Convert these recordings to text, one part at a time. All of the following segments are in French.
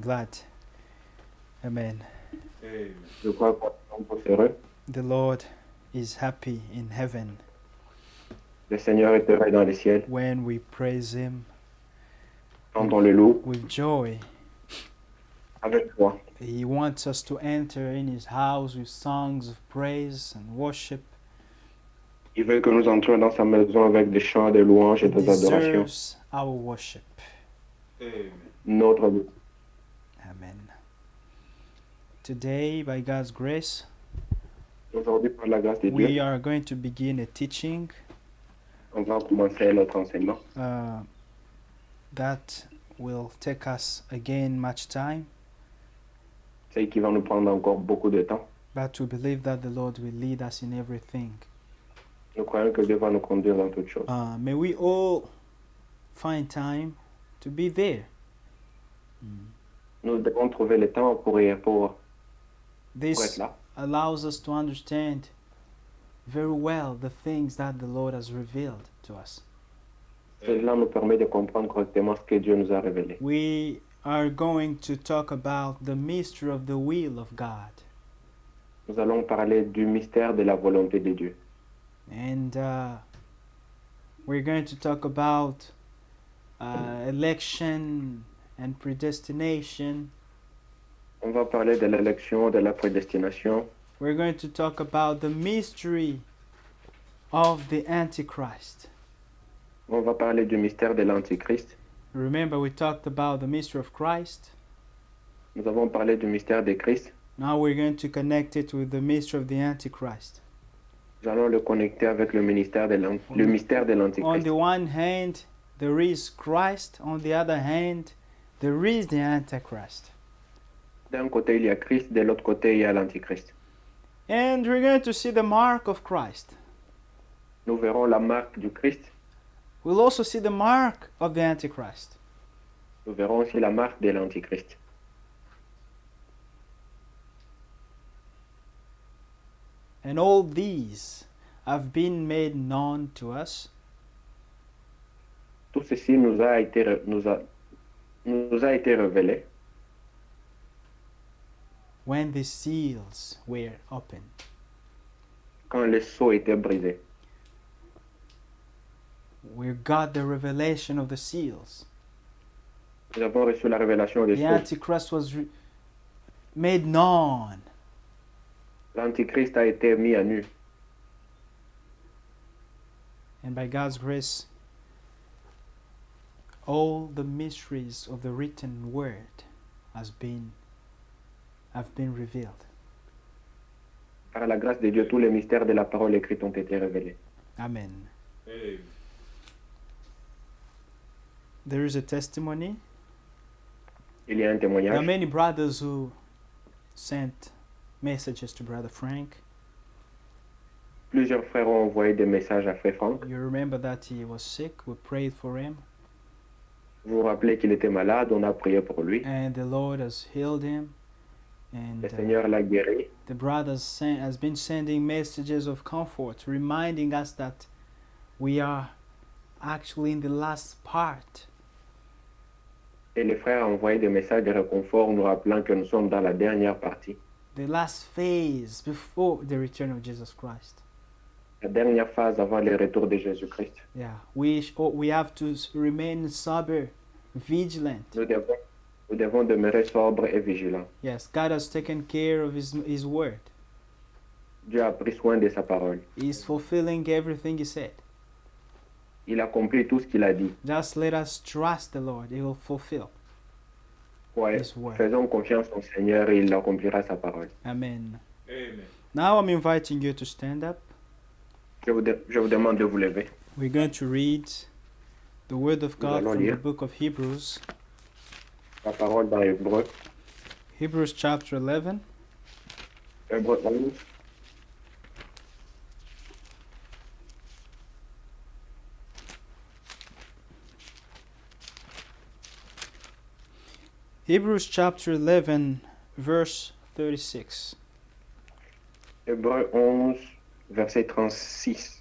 glad. Amen. Je crois qu'on est tous heureux. The Lord is happy in heaven Le Seigneur est heureux dans les ciels. when we praise Him Quand on le loue with joy. avec joie. He wants us to enter in His house with songs of praise and worship. Il veut que nous entrions dans sa maison avec des chants, des louanges He et des adorations. deserves our worship. Notre Amen. Today, by God's grace, Aujourd'hui, par la grâce de we Dieu, are going to begin a teaching on va commencer notre enseignement that will take us again much time, c'est qui va nous prendre encore beaucoup de temps. but we believe that the Lord will lead us in everything. Nous croyons que Dieu va nous conduire dans toutes choses. May we all find time to be there. Nous devons trouver le temps pour être This là. allows us to understand very well the things that the Lord has revealed to us. Cela nous permet de comprendre correctement ce que Dieu nous a révélé. We are going to talk about the mystery of the will of God. Nous allons parler du mystère de la volonté de Dieu. And we're going to talk about election and predestination. On va parler de l'élection, de la prédestination. We're going to talk about the mystery of the Antichrist. On va parler du mystère de l'Antichrist. Remember, we talked about the mystery of Christ. Nous avons parlé du mystère de Christ. Now we're going to connect it with the mystery of the Antichrist. Nous allons le connecter avec le mystère de On l'Antichrist. the one hand, there is Christ. On the other hand, there is the Antichrist. D'un côté, il y a Christ, de l'autre côté, il y a l'Antichrist. And we're going to see the mark of Christ. Nous verrons la marque du Christ. We'll also see the mark of the Antichrist. Nous verrons aussi la marque de l'Antichrist. And all these have been made known to us Tout ceci nous a été révélé when the seals were opened. quand les sceaux étaient brisés. We got the revelation of the seals. Nous avons reçu la révélation des The sceaux. Antichrist was made known. L'Antichrist a été mis à nu. And by God's grace, all the mysteries of the written word have been revealed. Par la grâce de Dieu, tous les mystères de la parole écrite ont été révélés. Amen. There is a testimony. Il y a un There are témoignage. many brothers who sent messages to Brother Frank. Plusieurs frères ont envoyé des messages à Frère Franck. You remember that he was sick. We prayed for him. Vous vous rappelez qu'il était malade, on a prié pour lui. And the Lord has healed him. And Le Seigneur l'a guéri. the brothers has been sending messages of comfort, reminding us that we are actually in the last part. Et les frères ont envoyé des messages de réconfort nous rappelant que nous sommes dans la dernière partie. The last phase before the return of Jesus Christ. La dernière phase avant le retour de Jésus-Christ. Yeah, we have to remain sober, vigilant. Nous devons demeurer sobres et vigilants. Yes, God has taken care of His word. Dieu a pris soin de sa parole. He's fulfilling everything He said. Il accomplit tout ce qu'il a dit. Just let us trust the Lord. He will fulfill Ouais, His word. faisons confiance au Seigneur et il accomplira sa parole. Amen. Amen. Now I'm inviting you to stand up. Je vous demande de vous lever. We're going to read the word of God allons from the lire. book of Hebrews. La parole dans Hébreu. Hebrews chapter 11. Hébreu 11. Hebrews chapter 11, verse 36. Hébreu 11, verset 36.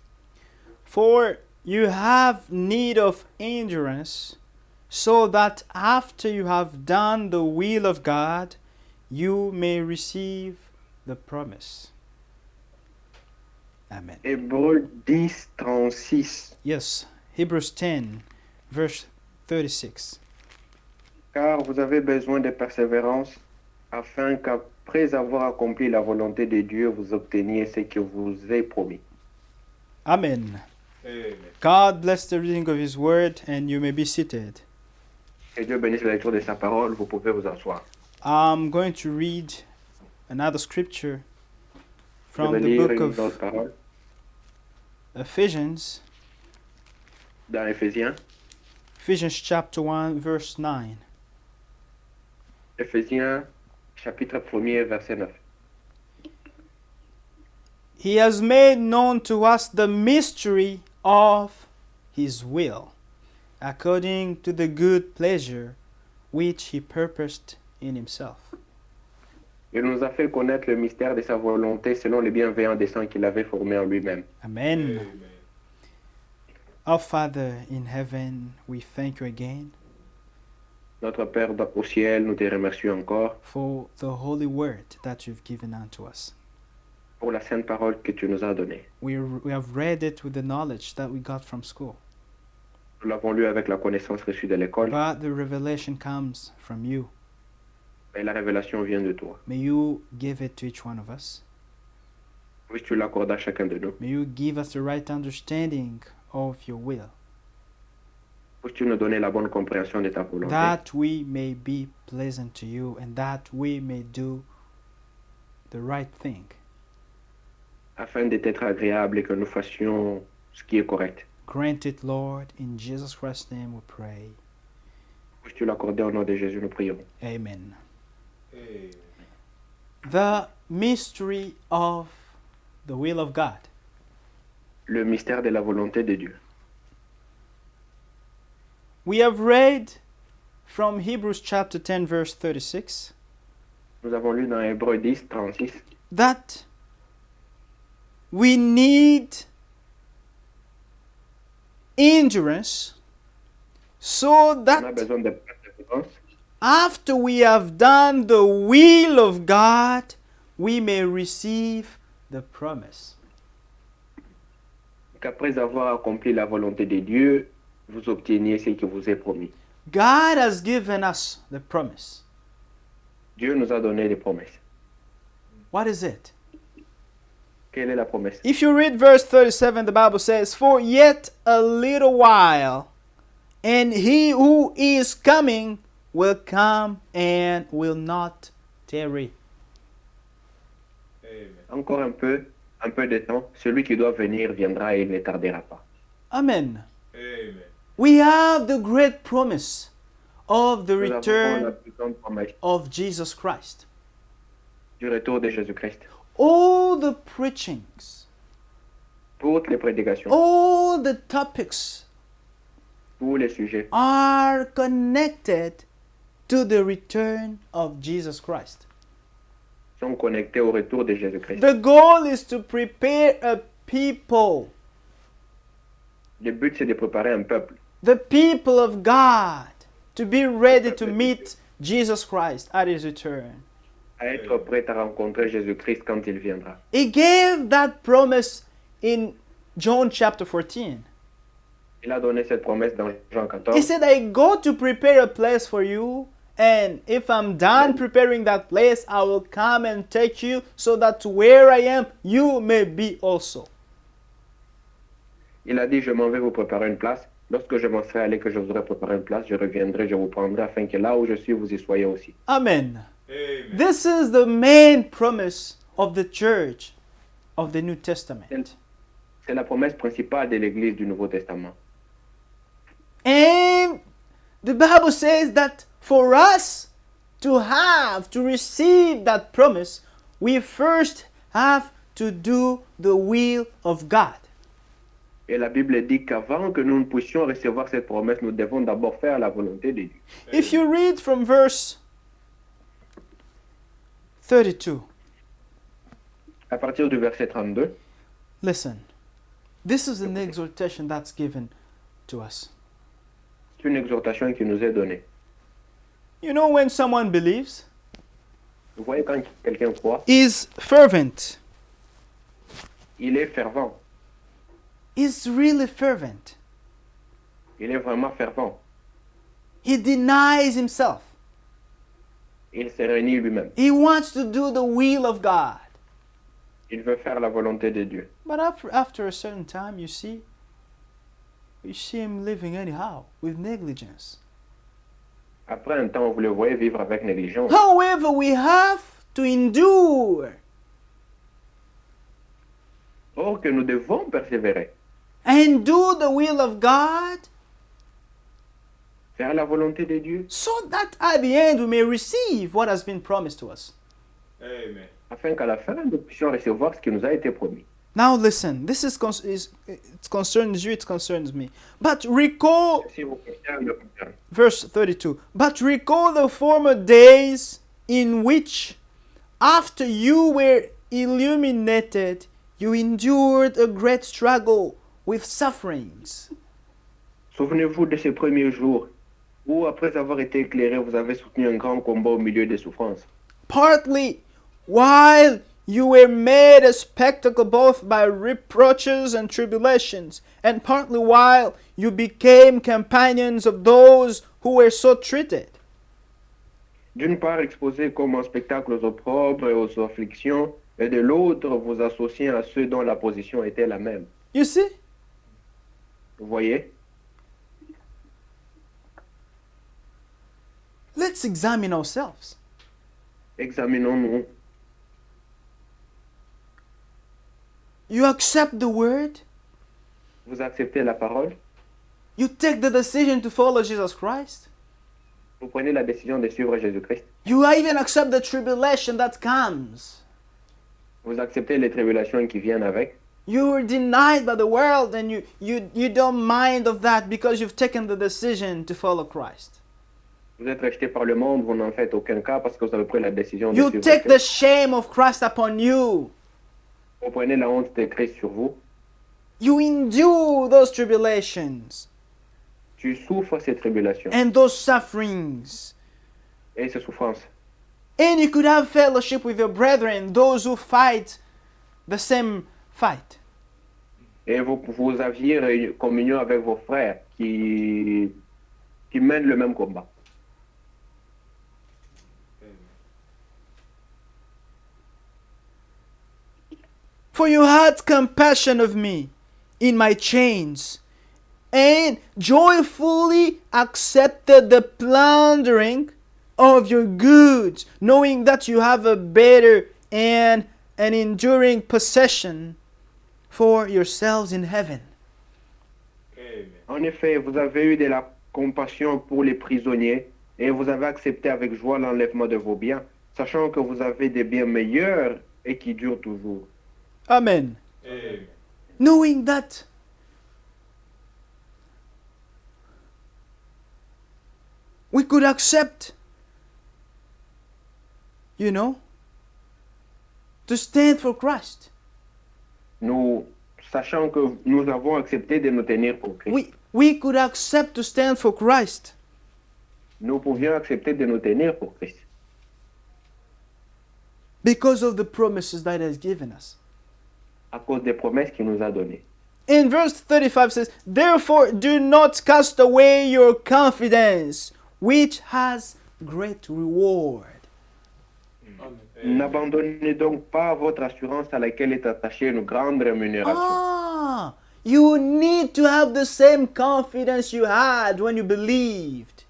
For you have need of endurance, so that after you have done the will of God, you may receive the promise. Amen. Hébreux 10, 36. Yes, Hebrews 10, verse 36. Car vous avez besoin de persévérance, afin qu'après avoir accompli la volonté de Dieu, vous obteniez ce que vous est promis. Amen. Amen. God bless the reading of His word, and you may be seated. Que Dieu bénisse la lecture de sa parole, vous pouvez vous asseoir. I'm going to read another scripture Je from vais the lire book une autre of parole Ephesians, dans Éphésiens. Ephesians chapter 1, verse 9. Éphésiens, chapitre 1er, verset 9. He has made known to us the mystery of His will, according to the good pleasure which He purposed in Himself. Il nous a fait connaître le mystère de sa volonté selon les bienveillants desseins qu'il avait formés en lui-même. Amen. Amen. Our Father in heaven, we thank you again Notre Père au ciel, nous te remercions encore for the holy word that you've given unto us. pour la sainte parole que tu nous as donnée. We have read it with the knowledge that we got from school, Nous l'avons lu avec la connaissance reçue de l'école, but the revelation comes from you. mais la révélation vient de toi. May you give it to each one of us. Puisses-tu l'accorder à chacun de nous. May you give us the right understanding of your will, Puisses-tu nous donner la bonne compréhension de ta volonté, that we may be pleasant to you and that we may do the right thing. afin de t'être agréable et que nous fassions ce qui est correct. Grant it, Lord. In Jesus Christ's name we pray. Puisses-tu l'accorder au nom de Jésus, nous prions. Amen. Amen. The mystery of the will of God. Le mystère de la volonté de Dieu. We have read from Hebrews chapter 10 verse 36 Nous avons lu dans Hébreux 10, 36 that we need endurance so on a that besoin de persévérance after we have done the will of God, we may receive the promise. qu'après avoir accompli la volonté de Dieu, vous obteniez ce qui vous est promis. God has given us the promise. Dieu nous a donné des promesses. What is it? Quelle est la promesse? If you read verse 37, the Bible says, "For yet a little while, and he who is coming will come and will not tarry." Amen. Encore un peu de temps, celui qui doit venir viendra et il ne tardera pas. Amen. Amen. We have the great promise of the Nous avons la return plus grande promesse of Jesus Christ. du retour de Jésus-Christ. All the preachings, Toutes les prédications, all the topics tous les sujets are connected to the return of Jesus Christ. sont connectés au retour de Jésus-Christ. The goal is to prepare a people, Le but, c'est de préparer un peuple, the people of God, to be ready to meet Jesus Christ at His return. à être prêt à rencontrer Jésus-Christ quand il viendra. He gave that promise in John chapter 14. Il a donné cette promesse dans Jean He 14. said, "I go to prepare a place for you, and if I'm done preparing that place, I will come and take you so that where I am, you may be also." Il a dit, je m'en vais vous préparer une place. Lorsque je m'en serai allé, que je vous aurai préparé une place, je reviendrai, je vous prendrai, afin que là où je suis, vous y soyez aussi. Amen. Amen. This is the main promise of the church of the New Testament. C'est la promesse principale de l'Église du Nouveau Testament. And the Bible says that for us to receive that promise, we first have to do the will of God. Et la Bible dit qu'avant que nous ne puissions recevoir cette promesse, nous devons d'abord faire la volonté de Dieu. If you read from verse 32, À partir du verset 32, listen. This is an exhortation that's given to us. C'est une exhortation qui nous est donnée. You know, when someone believes, Vous voyez, quand quelqu'un croit, is fervent. il est fervent. Is really fervent. Il est vraiment fervent. He denies himself. Il se réunit lui-même. He wants to do the will of God. Il veut faire la volonté de Dieu. But after a certain time, you see him living anyhow, with negligence. Après un temps, vous le voyez vivre avec négligence. However, we have to endure Or que nous devons persévérer. and do the will of God Faire la volonté de Dieu, so that at the end we may receive what has been promised to us. Amen. afin qu'à la fin, nous puissions recevoir ce qui nous a été promis. Now listen, this it concerns you, it concerns me. But recall, Si vous concerne le concerne. verse 32, but recall the former days in which, after you were illuminated, you endured a great struggle with sufferings. Souvenez-vous de ces premiers jours où, après avoir été éclairé, vous avez soutenu un grand combat au milieu des souffrances. Partly while you were made a spectacle both by reproaches and tribulations, and partly while you became companions of those who were so treated. D'une part, exposé comme un spectacle aux opprobres et aux afflictions, et de l'autre, vous associez à ceux dont la position était la même. You see? Vous voyez? Let's examine ourselves. Examinons-nous. You accept the word, Vous acceptez la parole, you take the decision to follow Jesus Christ, vous prenez la décision de suivre Jésus-Christ, you even accept the tribulation that comes. vous acceptez les tribulations qui viennent avec, You were denied by the world and you don't mind of that because you've taken the decision to follow Christ. vous êtes rejeté par le monde, vous n'en faites aucun cas parce que vous avez pris la décision de You suivre take the Christ. shame of Christ upon you. Vous prenez la honte de Christ sur vous, You endure those tribulations tu souffres ces tribulations and those sufferings. et ces souffrances. And you could have fellowship with your brethren, those who fight the same fight. Et vous aviez communion avec vos frères qui mènent le même combat. Amen. For you had compassion of me in my chains, and joyfully accepted the plundering of your goods, knowing that you have a better and an enduring possession for yourselves in heaven. Amen. En effet, vous avez eu de la compassion pour les prisonniers et vous avez accepté avec joie l'enlèvement de vos biens, sachant que vous avez des biens meilleurs et qui durent toujours. Amen. Amen. Knowing that we could accept, to stand for Christ. Nous, sachant que nous avons accepté de nous tenir pour Christ, We could accept to stand for Christ nous pouvions accepter de nous tenir pour Christ because of the promises that He has given us. à cause des promesses qu'il nous a données. In verse 35 says, therefore do not cast away your confidence, which has great reward. Amen. N'abandonnez donc pas votre assurance à laquelle est attachée une grande rémunération. You need to have the same confidence you had when you believed.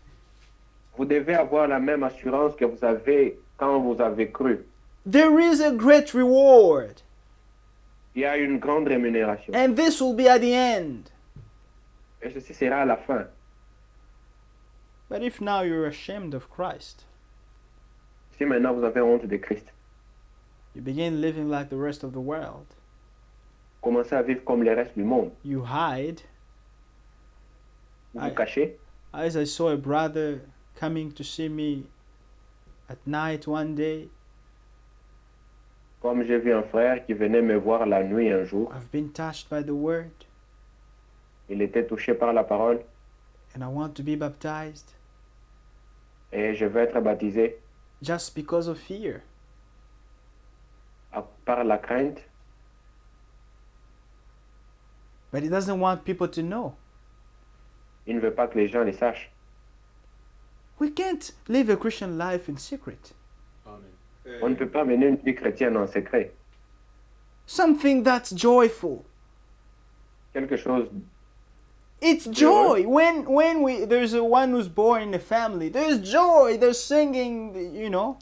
Vous devez avoir la même assurance que vous avez quand vous avez cru. There is a great reward, Il y a une grande rémunération. and this will be at the end. Et ceci sera à la fin. But if now you're ashamed of Christ, Si maintenant vous avez honte de Christ, you begin living like the rest of the world. commencez à vivre comme les restes du monde. You hide. Vous vous cachez. As I saw a brother coming to see me at night one day, Comme j'ai vu un frère qui venait me voir la nuit un jour, I've been touched by the word, il était touché par la parole And I want to be baptized et je veux être baptisé just because of fear. par la crainte, But he doesn't want people to know. il ne veut pas que les gens les sachent. We can't live a Christian life in secret. Amen. On ne peut pas mener une vie chrétienne en secret. Something that's joyful. Quelque chose, It's joy. When there's a one who's born in a family, there's joy. There's singing, you know.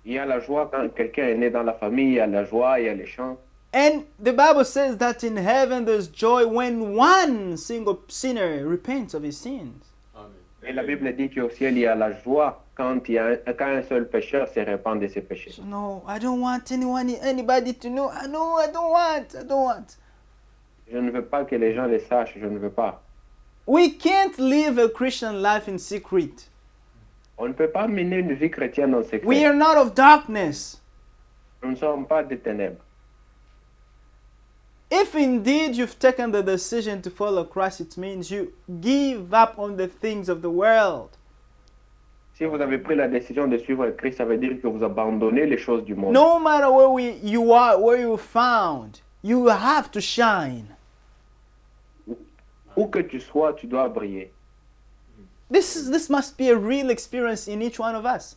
il y a la joie quand quelqu'un est né dans la famille, il y a la joie, il y a les chants. And the Bible says that in heaven there's joy when one single sinner repents of his sins. Amen. Et la Bible dit qu'au ciel, il y a la joie quand quand un seul pécheur se répand de ses péchés. So no, I don't want anybody to know. I don't want. Je ne veux pas que les gens les sachent, je ne veux pas. We can't live a Christian life in secret. On ne peut pas mener une vie chrétienne en secret. We are not of darkness. Nous ne sommes pas des ténèbres. If indeed you've taken the decision to follow Christ, it means you give up on the things of the world. Si vous avez pris la décision de suivre Christ, ça veut dire que vous abandonnez les choses du monde. No matter you are, where you're found, you have to shine. Où que tu sois, tu dois briller. This must be a real experience in each one of us.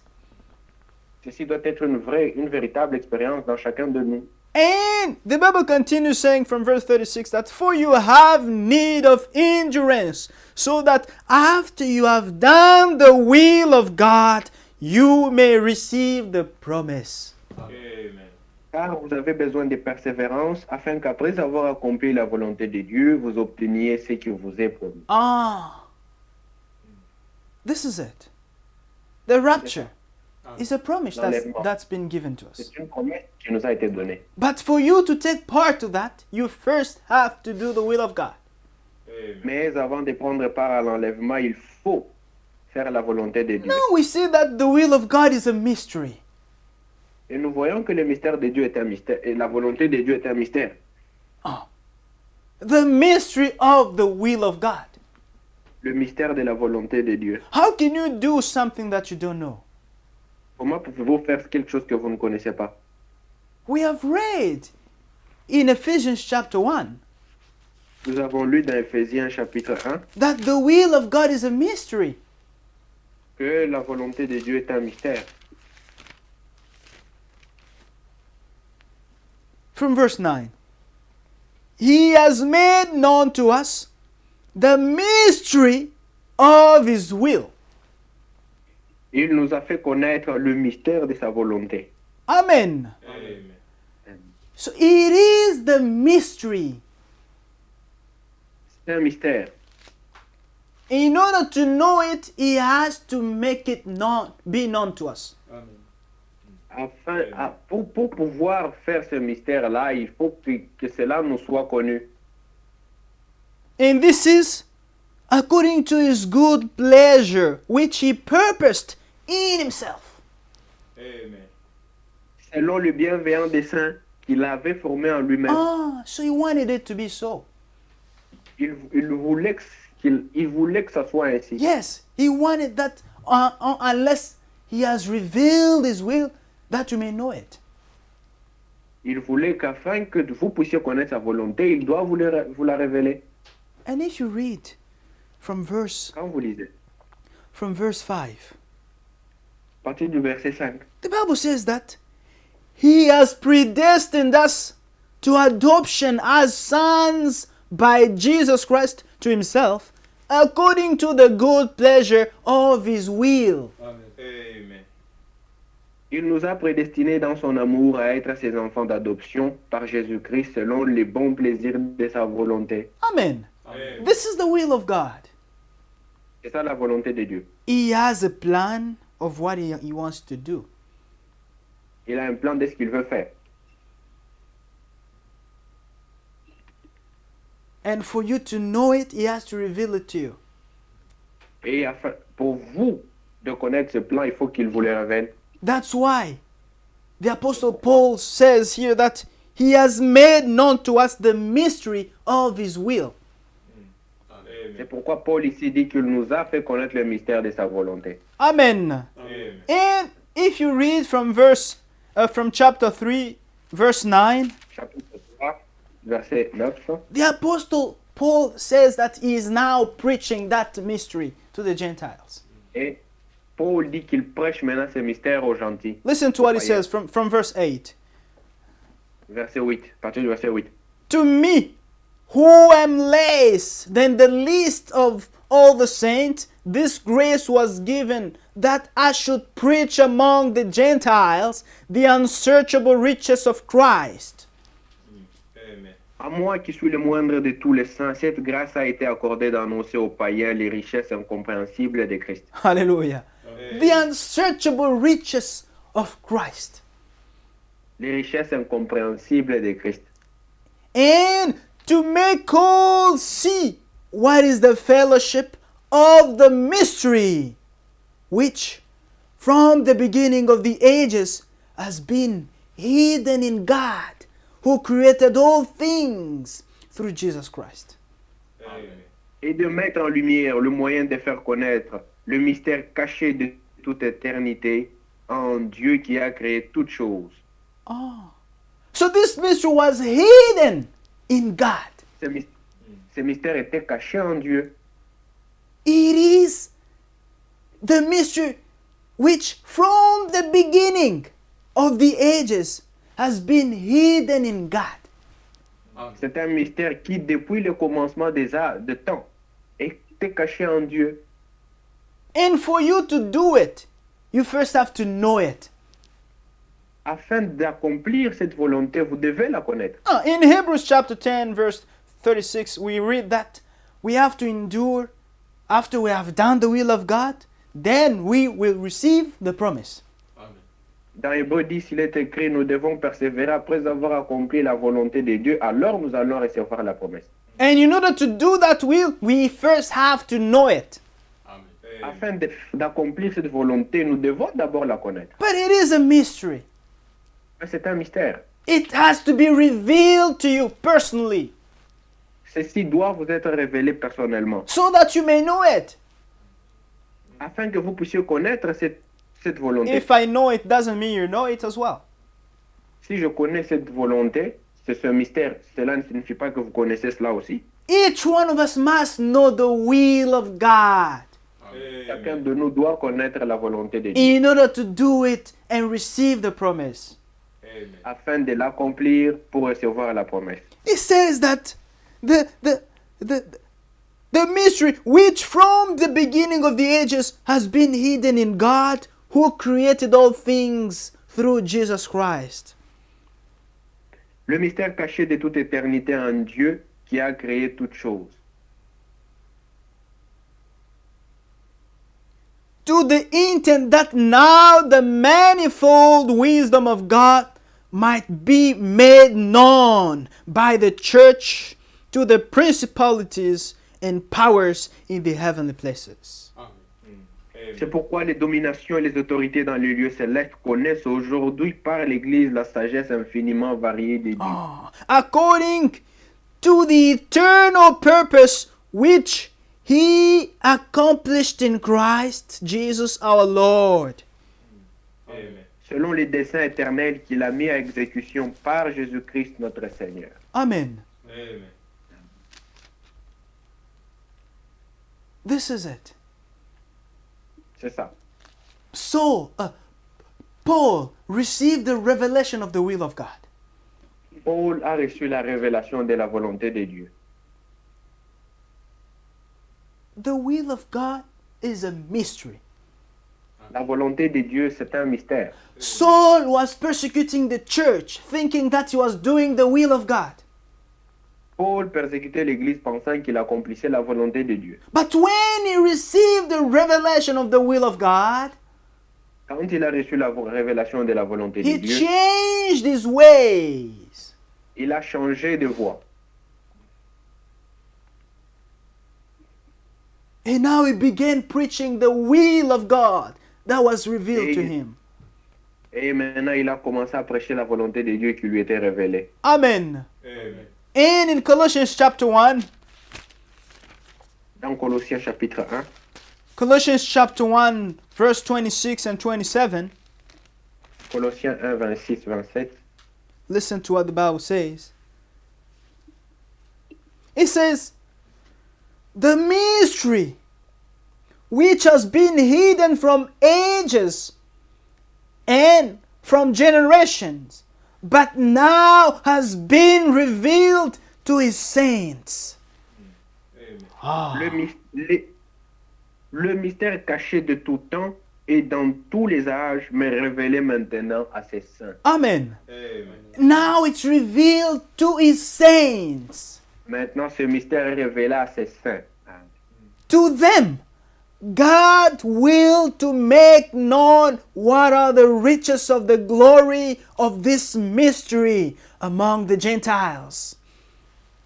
Ceci doit être une véritable expérience dans chacun de nous. And the Bible continues saying from verse 36 that for you have need of endurance, so that after you have done the will of God, you may receive the promise. Amen. Car vous avez besoin de persévérance, afin qu'après avoir accompli la volonté de Dieu, vous obteniez ce qui vous est promis. This is it. The rapture is a promise L'enlèvement. that's been given to us. C'est une promesse qui nous a été donnée. But for you to take part to that, you first have to do the will of God. Amen. Mais avant de prendre part à l'enlèvement, il faut faire la volonté de Dieu. Now we see that the will of God is a mystery. Et nous voyons que le mystère de Dieu est un mystère, et la volonté de Dieu est un mystère. The mystery of the will of God. Le mystère de la volonté de Dieu. How can you do something that you don't know? Comment pouvez-vous faire quelque chose que vous ne connaissez pas? We have read in Ephesians chapter 1 Nous avons lu dans Éphésiens chapitre 1 that the will of God is a mystery. que la volonté de Dieu est un mystère. From verse 9. He has made known to us the mystery of his will. Il nous a fait connaître le mystère de sa volonté. Amen. Amen. So it is the mystery. C'est un mystère. In order to know it, he has to make it be known to us. Amen. Pour pouvoir faire ce mystère-là, il faut que cela nous soit connu. And this is according to his good pleasure, which he purposed in himself. Amen. Selon le bienveillant dessein qu'il avait formé en lui-même. So he wanted it to be so. Il voulait que ça soit ainsi. Yes, he wanted that unless he has revealed his will, that you may know it. Il voulait qu'afin que vous puissiez connaître sa volonté, il doit vous la révéler. And if you read from verse Quand vous lisez, 5, à partir du verset 5, the Bible says that he has predestined us to adoption as sons by Jesus Christ to himself, according to the good pleasure of his will. Amen. il nous a prédestinés dans son amour à être ses enfants d'adoption par Jésus-Christ selon les bons plaisirs de sa volonté. Amen. Amen. This is the will of God. C'est ça la volonté de Dieu. He has a plan of what he wants to do. Il a un plan de ce qu'il veut faire. And for you to know it, he has to reveal it to you. Et pour vous de connaître ce plan, il faut qu'il vous le révèle. That's why the Apostle Paul says here that he has made known to us the mystery of his will. C'est pourquoi Paul ici dit qu'il nous a fait connaître le mystère de sa volonté. Amen. Amen. And if you read from chapter 3, verse 9, Chapitre 3, verset 9. the apostle Paul says that he is now preaching that mystery to the Gentiles. Et Paul dit qu'il prêche maintenant ce mystère aux gentils. Listen to what he says from verse 8. Verset 8, à partir du verset 8. To me, who am less than the least of all the saints, this grace was given that I should preach among the Gentiles the unsearchable riches of Christ. Amen. À moi qui suis le moindre de tous les saints, cette grâce a été accordée d'annoncer aux païens les richesses incompréhensibles de Christ. Hallelujah. The unsearchable riches of Christ. Les richesses incompréhensibles de Christ. And to make all see what is the fellowship of the mystery, which from the beginning of the ages has been hidden in God, who created all things through Jesus Christ. Amen. Et de mettre en lumière le moyen de faire connaître le mystère caché de toute éternité en Dieu qui a créé toutes choses. So this mystery was hidden in God. Ce mystère était caché en Dieu. It is the mystery which from the beginning of the ages has been hidden in God. C'est un mystère qui, depuis le commencement des temps, était caché en Dieu. And for you to do it, you first have to know it. Afin d'accomplir cette volonté, vous devez la connaître. In Hebrews chapter 10, verse 36, we read that we have to endure after we have done the will of God, then we will receive the promise. Amen. Dans Hébreux 10, il est écrit, nous devons persévérer après avoir accompli la volonté de Dieu, alors nous allons recevoir la promesse. And in order to do that will, we first have to know it. Amen. Afin d'accomplir cette volonté, nous devons d'abord la connaître. But it is a mystery. Mais c'est un mystère. It has to be revealed to you personally Ceci doit vous être révélé personnellement. so that you may know it. Afin que vous puissiez connaître cette volonté. If I know it doesn't mean you know it as well. Si je connais cette volonté, c'est ce mystère. Cela ne signifie pas que vous connaissez cela aussi. Each one of us must know the will of God Chacun de nous doit connaître la volonté de Dieu. in order to do it and receive the promise. Amen. Afin de l'accomplir pour recevoir la promesse. It says that the mystery which from the beginning of the ages has been hidden in God who created all things through Jesus Christ. Le mystère caché de toute éternité en Dieu qui a créé toutes choses. To the intent that now the manifold wisdom of God might be made known by the church to the principalities and powers in the heavenly places. Amen. C'est pourquoi les dominations et les autorités dans les lieux célestes connaissent aujourd'hui par l'Église la sagesse infiniment variée de Dieu. According to the eternal purpose which He accomplished in Christ Jesus our Lord. Amen. Selon les desseins éternels qu'il a mis à exécution par Jésus-Christ notre Seigneur. Amen. Amen. This is it. C'est ça. So, Paul received the revelation of the will of God. Paul a reçu la révélation de la volonté de Dieu. The will of God is a mystery. La volonté de Dieu, c'est un mystère. Saul was persecuting the church, thinking that he was doing the will of God. Paul persécutait l'Église pensant qu'il accomplissait la volonté de Dieu. But when he received the revelation of the will of God, Quand il a reçu la révélation de la volonté de he Dieu, changed his ways. il a changé de voie. And now he began preaching the will of God that was revealed to him. Et maintenant, il a commencé à prêcher la volonté de Dieu qui lui était révélée. Amen. Amen. And in Colossians chapter 1, dans Colossiens chapitre 1, Colossians chapter 1, verse 26 and 27. Colossiens 1, 26, 27. Listen to what the Bible says. It says, the mystery which has been hidden from ages and from generations, but now has been revealed to his saints. Amen. Ah. Le mystère caché de tout temps et dans tous les âges, mais révélé maintenant à ses saints. Amen. Amen. Now it's revealed to his saints. Maintenant, ce mystère est révélé à ses saints. To them, God willed to make known what are the riches of the glory of this mystery among the Gentiles.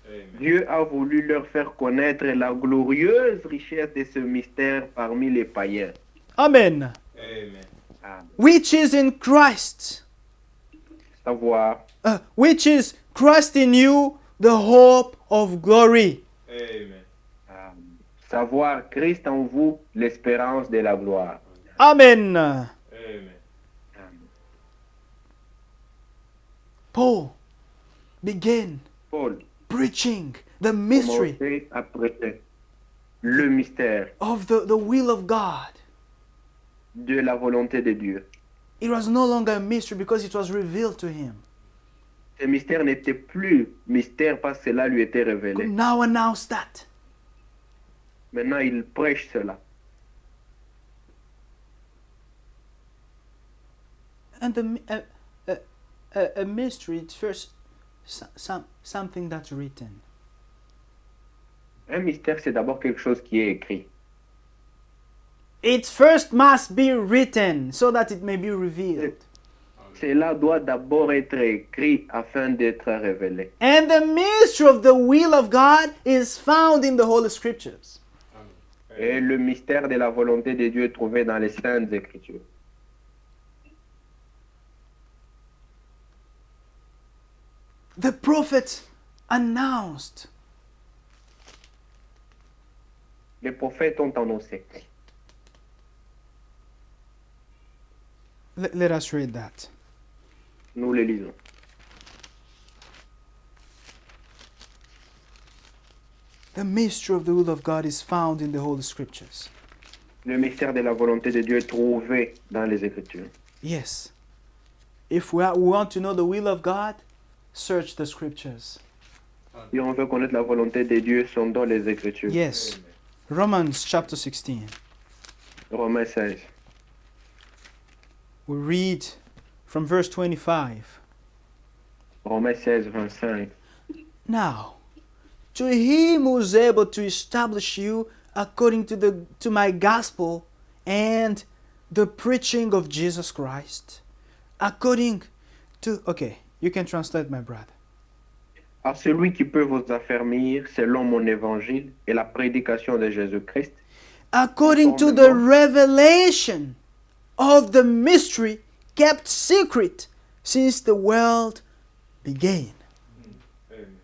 Amen. Dieu a voulu leur faire connaître la glorieuse richesse de ce mystère parmi les païens. Amen. Amen. Amen. Which is in Christ. Savoir, Which is Christ in you, the hope of glory. Amen. savoir Christ en vous, l'espérance de la gloire. Amen. Amen. Paul began Paul preaching the mystery commençait à prêcher le mystère of the will of God. de la volonté de Dieu. It was no longer a mystery because it was revealed to him. Ce mystère n'était plus mystère parce que cela lui était révélé. Could now announce that. Maintenant, il prêche cela. And a mystery, it's first something that's written. Un mystère, c'est d'abord quelque chose qui est écrit. It first must be written so that it may be revealed. Cela doit d'abord être écrit afin d'être révélé. And the mystery of the will of God is found in the Holy Scriptures. Et le mystère de la volonté de Dieu est trouvé dans les Saintes Écritures. The prophets announced. Les prophètes ont annoncé. Let us read that. Nous les lisons. The mystery of the will of God is found in the Holy Scriptures. Le mystère de la volonté de Dieu est trouvé dans les Écritures. Yes. If we want to know the will of God, search the Scriptures. Si on veut connaître la volonté de Dieu, sont dans les Écritures. Yes. Romans chapter 16. Romains 16. We read from verse 25. Romains 16, 25. Now, to him who is able to establish you according to my gospel and the preaching of Jesus Christ, according to... Okay, you can translate, my brother. À celui qui peut vous affermir selon mon évangile et la prédication de Jésus-Christ, According to the revelation of the mystery kept secret since the world began. Amen.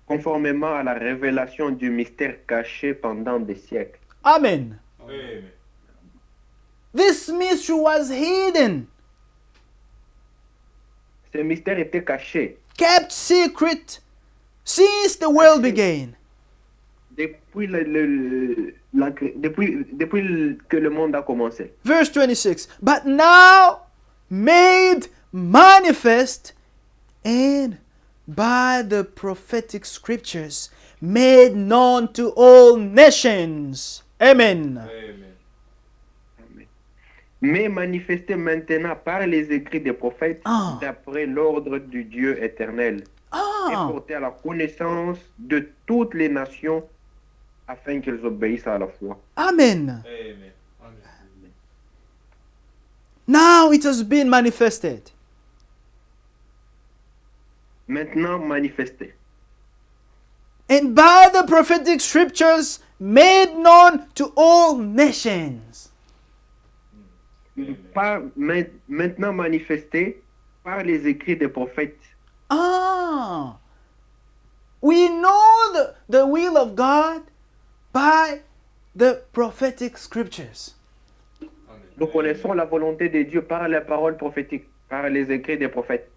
conformément à la révélation du mystère caché pendant des siècles. Amen. Amen. This mystery was hidden, Ce mystère était caché kept secret since the world began. depuis, depuis que le monde a commencé. Verse 26. But now made manifest and by the prophetic scriptures made known to all nations. Amen. Amen. Mais manifesté maintenant par les écrits des prophètes Ah. d'après l'ordre du Dieu éternel et Ah, porté à la connaissance de toutes les nations afin qu'elles obéissent à la foi. Amen. Amen. Now it has been manifested. Maintenant manifesté. And by the prophetic scriptures made known to all nations. Maintenant manifesté par les écrits des prophètes. Ah, we know the will of God by the prophetic scriptures. Amen. Nous connaissons la volonté de Dieu par les paroles prophétiques, par les écrits des prophètes.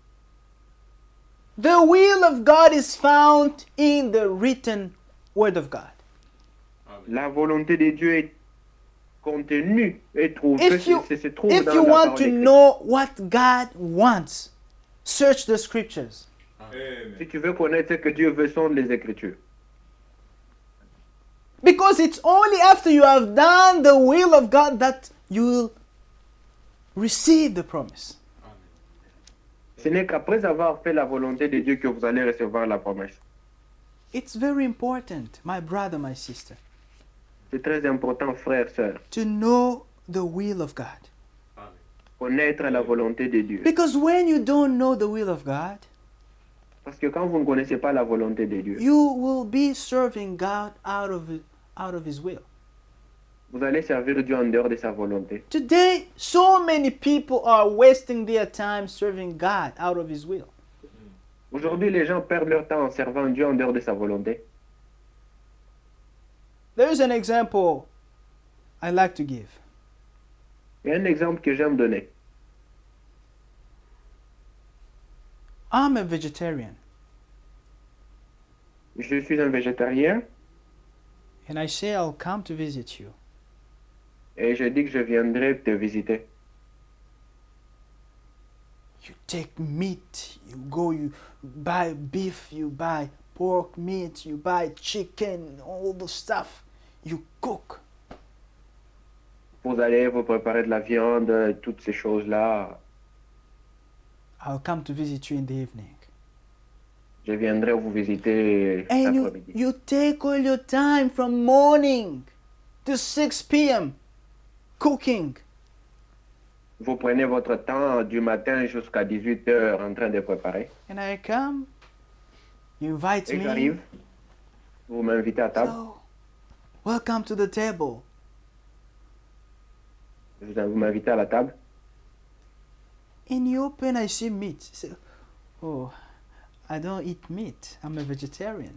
The will of God is found in the written word of God. Amen. La volonté de Dieu est contenue et trouvée, If you, se trouve if dans you la want parole to écrite. know what God wants, search the scriptures. Amen. Si tu veux connaître ce que Dieu veut, sonde les Écritures. Because it's only after you have done the will of God that you will receive the promise. Amen. Ce n'est qu'après avoir fait la volonté de Dieu que vous allez recevoir la promesse. It's very important, my brother, my sister, C'est très important, frères, sœurs, to know the will of God. Amen. connaître la volonté de Dieu. Because when you don't know the will of God, Parce que quand vous ne connaissez pas la volonté de Dieu, you will be serving God out of His will. vous allez servir Dieu en dehors de sa volonté. Today, so many people are wasting their time serving God out of His will. Aujourd'hui, les gens perdent leur temps en servant Dieu en dehors de sa volonté. There is an example I like to give. Il y a un exemple que j'aime donner. I'm a vegetarian, Je suis un végétarien and I say I'll come to visit you. et je dis que je viendrai te visiter. You take meat, you buy beef, you buy pork meat, you buy chicken, all the stuff. You cook. Vous allez vous préparer de la viande, toutes ces choses-là. I'll come to visit you in the evening. Je viendrai vous visiter And l'après-midi. you take all your time from morning to 6 p.m. cooking. Vous prenez votre temps du matin jusqu'à 18 heures en train de préparer. And I come, you invite Et me. j'arrive, vous m'invitez à table, So, welcome to the table. vous m'invitez à la table. In you open, I see meat. Say, oh, I don't eat meat. I'm a vegetarian.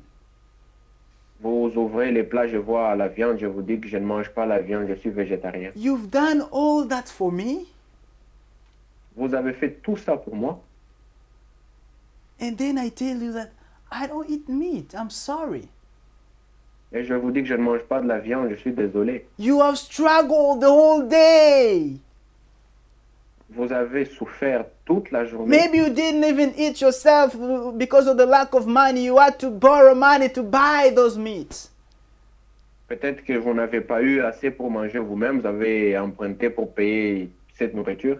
Vous ouvrez les plats, je vois la viande, je vous dis que je ne mange pas la viande, je suis végétarien. You've done all that for me, Vous avez fait tout ça pour moi. and then I tell you that I don't eat meat. I'm sorry. Et je vous dis que je ne mange pas de la viande, je suis désolé. You have struggled the whole day. Vous avez souffert toute la journée. Maybe you didn't even eat yourself because of the lack of money. You had to borrow money to buy those meats. Peut-être que vous n'avez pas eu assez pour manger vous-même, vous avez emprunté pour payer cette nourriture.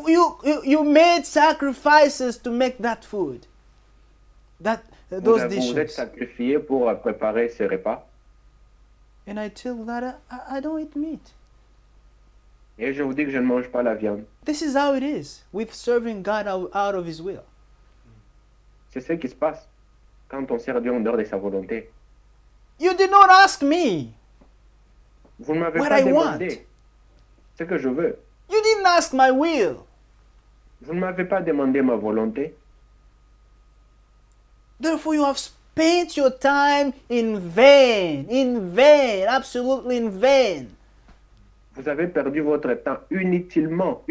You made sacrifices to make that food, those Vous êtes dishes. sacrifié pour préparer ce repas. And I tell you that I don't eat meat. Et je vous dis que je ne mange pas la viande. This is how it is with serving God out of His will. C'est ce qui se passe quand on sert Dieu en dehors de sa volonté. You did not ask me. Vous ne m'avez What pas I want. demandé ce que je veux. You didn't ask my will. Vous ne m'avez pas demandé ma volonté. Therefore, you have spent your time in vain, absolutely in vain. Vous avez perdu votre temps inutilement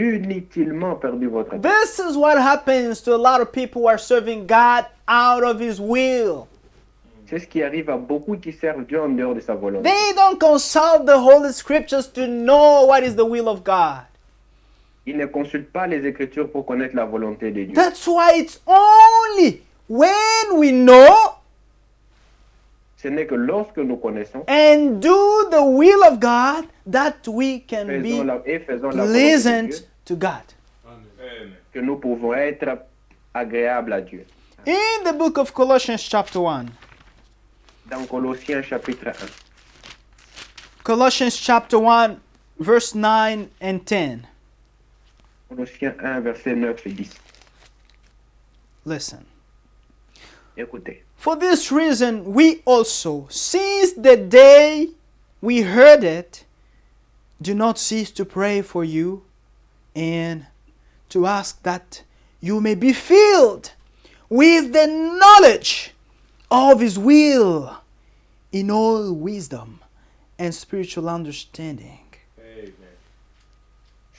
perdu votre temps. This is what happens to a lot of people who are serving God out of His will. C'est ce qui arrive à beaucoup qui servent Dieu en dehors de sa volonté. They don't consult the Holy Scriptures to know what is the will of God. Ils ne consultent pas les Écritures pour connaître la volonté de Dieu. That's why it's only when we know Ce n'est que lorsque nous connaissons, and do the will of God that we can faisons be faisons la volonté de pleasant Dieu, to God. Amen. que nous pouvons être agréables à Dieu. In the book of Colossians chapter 1, Dans Colossiens chapitre 1, Colossians chapter 1, verse 9 and 10. Colossiens 1, versets 9 et 10. Listen. Écoutez. For this reason, we also, since the day we heard it, do not cease to pray for you and to ask that you may be filled with the knowledge of His will in all wisdom and spiritual understanding. Amen.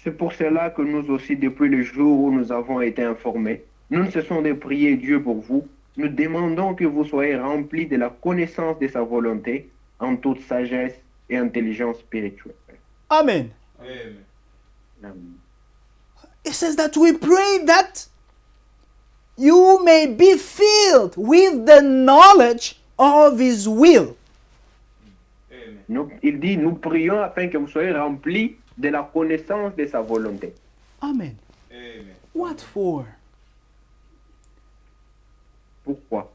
C'est pour cela que nous aussi, depuis le jour où nous avons été informés, nous ne cessons de prier Dieu pour vous. Nous demandons que vous soyez remplis de la connaissance de sa volonté en toute sagesse et intelligence spirituelle. Amen. Amen. Amen. It says that we pray that you may be filled with the knowledge of His will. Amen. Il dit, nous prions afin que vous soyez remplis de la connaissance de sa volonté. Amen. Amen. What for? Pourquoi?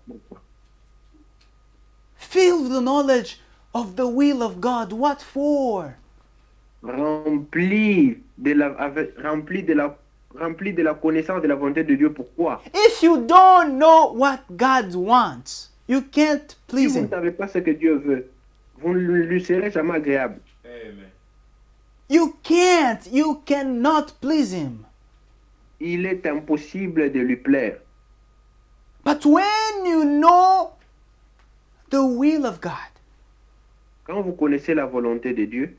Filled with the knowledge of the will of God. What for? Remplis rempli de la connaissance de la volonté de Dieu. Pourquoi? If you don't know what God wants, you can't Si please vous ne Him. savez pas ce que Dieu veut, vous ne lui serez jamais agréable. Amen. You cannot please Him. Il est impossible de lui plaire. But when you know the will of God, Quand vous connaissez la volonté de Dieu,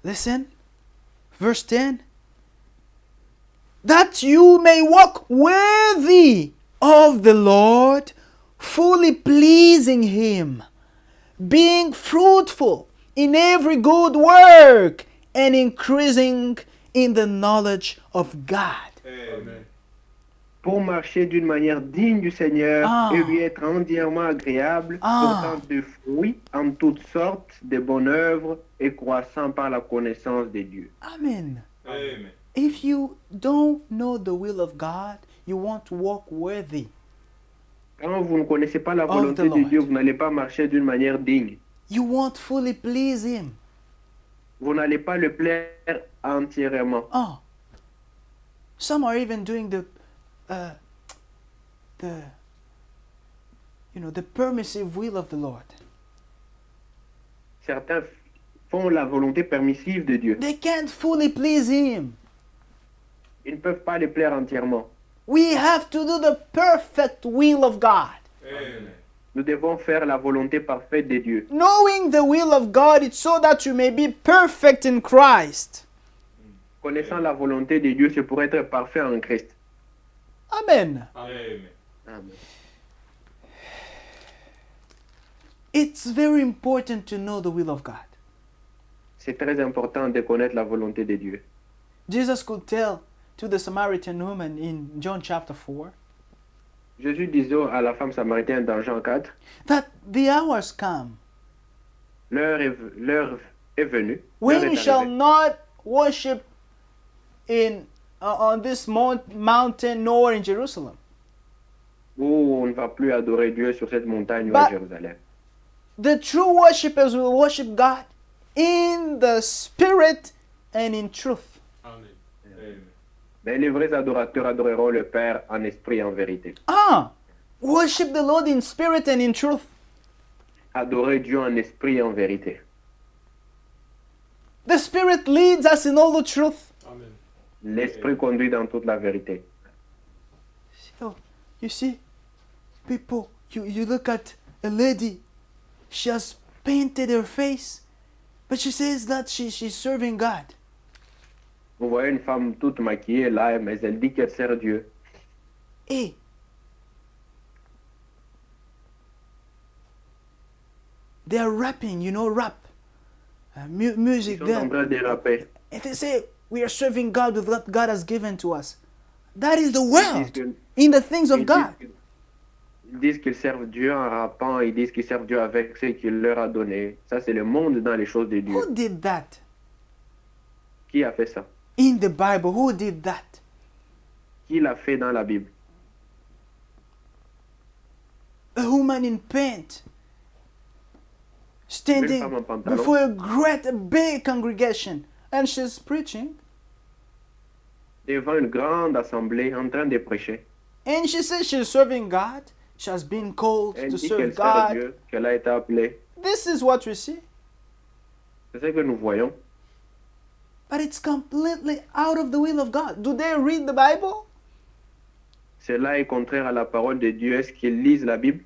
listen, verse 10, that you may walk worthy of the Lord, fully pleasing Him, being fruitful in every good work and increasing in the knowledge of God. Amen. pour marcher d'une manière digne du Seigneur Ah. et lui être entièrement agréable, Ah. portant de fruits en toutes sortes de bonnes œuvres et croissant par la connaissance de Dieu. Amen. Amen. If you don't know the will of God, you won't walk worthy. Quand vous ne connaissez pas la Of volonté the de Lord. Dieu, vous n'allez pas marcher d'une manière digne. You won't fully please Him. Vous n'allez pas le plaire entièrement. Oh. Some are even doing the permissive will of the Lord. Certains font la volonté permissive de Dieu. They can't fully please Him. Ils ne peuvent pas le plaire entièrement. We have to do the perfect will of God. Amen. Nous devons faire la volonté parfaite de Dieu. Knowing the will of God, it's so that you may be perfect in Christ. Connaissant la volonté de Dieu, c'est pour être parfait en Christ. Amen. Amen. Amen. It's very important to know the will of God. C'est très important de connaître la volonté de Dieu. Jesus could tell to the Samaritan woman in John chapter 4 Jésus disait à la femme samaritaine dans Jean 4, that the hours come l'heure est venue, l'heure when est you shall arrivée, not worship on this mountain nor in Jerusalem. où on ne va plus adorer Dieu sur cette montagne ou à But- Jérusalem. The true worshippers will worship God in the spirit and in truth. Amen. Amen. Mais les vrais adorateurs adoreront le Père en esprit et en vérité. Worship the Lord in spirit and in truth. Adorer Dieu en esprit et en vérité. The Spirit leads us in all the truth. Amen. L'esprit conduit dans toute la vérité. So, you see, people, you look at a lady, she has painted her face, but she says that she's serving God. Vous voyez une femme toute maquillée là, mais elle dit qu'elle sert Dieu. Hey, they are rapping, rap. Ils Music sont en there. train de rapper. And they say, we are serving God with what God has given to us. That is the Ils disent world que- in the things of ils God. disent que- ils disent qu'ils servent Dieu en rappant, ils disent qu'ils servent Dieu avec ce qu'il leur a donné. Ça, c'est le monde dans les choses de Dieu. Who did that? Qui a fait ça? In the Bible, who did that? Qui l'a fait dans la Bible? A woman in paint Une standing femme en pantalon. before a big congregation, and she's preaching, Devant une grande assemblée en train de prêcher. and she says she's serving God. She has been called Elle to dit serve qu'elle sert God. Dieu, qu'elle a été appelée. This is what we see, C'est ce que nous voyons. but it's completely out of the will of God. Do they read the Bible? Cela est contraire à la parole de Dieu. Est-ce qu'ils lisent la Bible?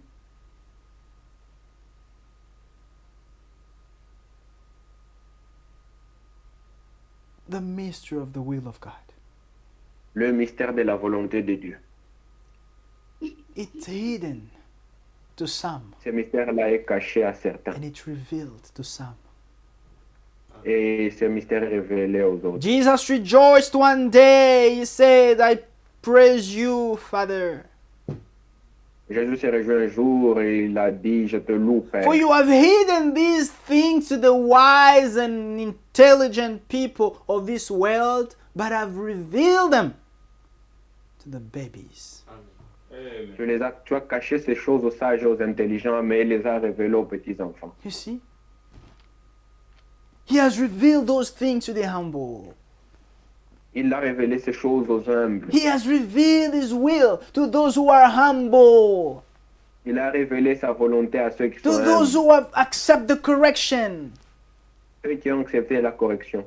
The mystery of the will of God. Le mystère de la volonté de Dieu. It's hidden to some Ce mystère-là est caché à certains. and it's revealed to some. Et ce mystère est révélé aux autres. Jesus rejoiced one day. He said, I praise you, Father, Jésus s'est réjoui un jour et il a dit, je te loue, Père. for you have hidden these things to the wise and intelligent people of this world, but have revealed them to the babies. Amen. Tu as caché ces choses aux sages et aux intelligents, mais il les a révélées aux petits-enfants. You see? He has revealed those things to the humble. Il a révélé ces choses aux humbles. He has revealed His will to those who are humble, Il a révélé sa volonté à ceux qui to sont those humbles, who have accept the correction. ceux qui ont accepté la correction.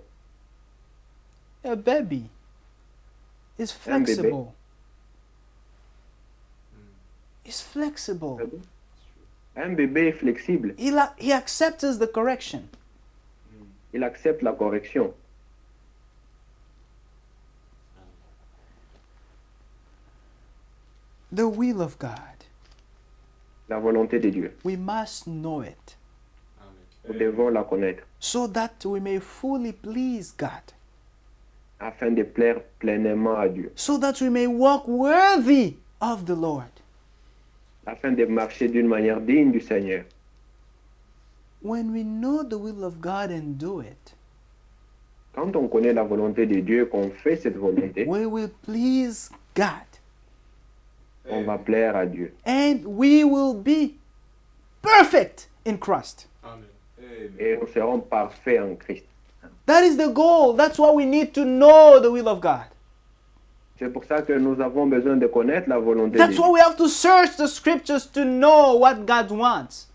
A baby is Un bébé. flexible. He's flexible. Un bébé est flexible. He accepts the correction. Il accepte la correction. The will of God. La volonté de Dieu. We must know it Nous devons la connaître so that we may fully please God, afin de plaire pleinement à Dieu, so that we may walk worthy of the Lord. afin de marcher d'une manière digne du Seigneur. When we know the will of God and do it, Quand on connaît la volonté de Dieu, qu'on fait cette volonté, we will please God on va plaire à Dieu. and we will be perfect in Christ. Amen. Et nous serons parfaits en Christ. That is the goal. That's why we need to know the will of God. C'est pour ça que nous avons besoin de connaître la volonté de That's Dieu. why we have to search the scriptures to know what God wants.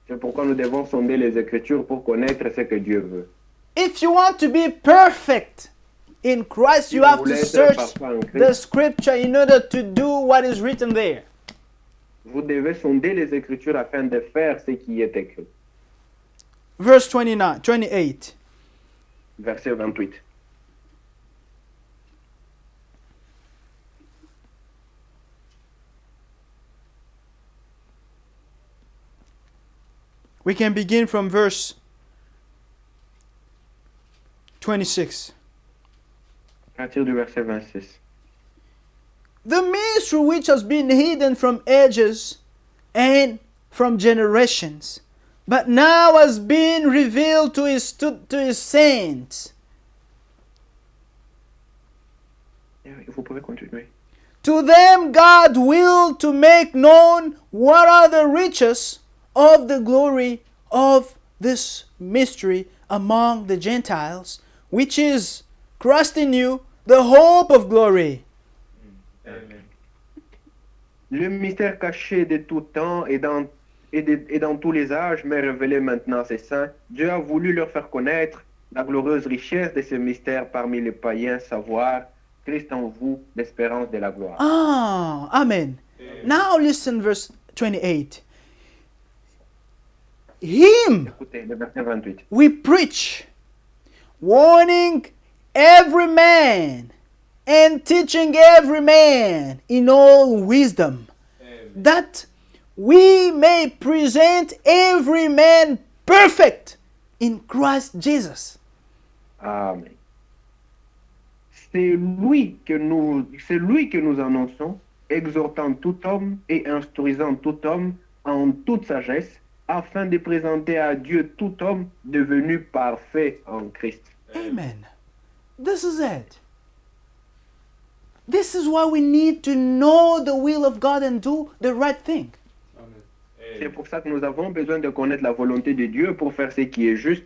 C'est pourquoi nous devons sonder les Écritures pour connaître ce que Dieu veut. If you want to be perfect in Christ, you Si have vous to voulez être search parfait en the Christ, scripture in order to do what is written there. vous devez sonder les Écritures afin de faire ce qui est écrit. Verse 28. Verset 28. We can begin from verse 26. À partir du verset 26. The mystery which has been hidden from ages and from generations, but now has been revealed to his saints. Vous pouvez continuer. To them God willed to make known what are the riches of the glory of this mystery among the Gentiles, which is Christ in you, the hope of glory. Amen. Le mystère caché de tout temps et dans tous les âges, mais révélé maintenant à ses saints, Dieu a voulu leur faire connaître la glorieuse richesse de ce mystère parmi les païens, savoir Christ en vous, l'espérance de la gloire. Ah, amen. Now listen, verse 28. Him Écoutez, le verset 28. we preach, warning every man and teaching every man in all wisdom, Amen. that we may present every man perfect in Christ Jesus. Amen. C'est lui que nous annonçons, exhortant tout homme et instruisant tout homme en toute sagesse, afin de présenter à Dieu tout homme devenu parfait en Christ. Amen. This is it. This is why we need to know the will of God and do the right thing. Amen. C'est pour ça que nous avons besoin de connaître la volonté de Dieu pour faire ce qui est juste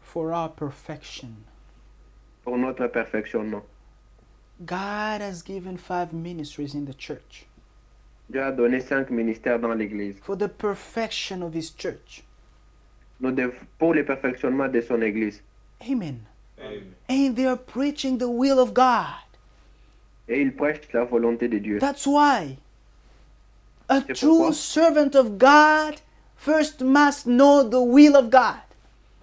For our perfection. pour notre perfectionnement. God has given 5 ministries in the church Dieu a donné 5 ministères dans l'Église for the perfection of His church. pour le perfectionnement de son Église. Amen. Amen. And they are preaching the will of God. Et il prêche la volonté de Dieu. That's why a C'est true pourquoi? servant of God first must know the will of God.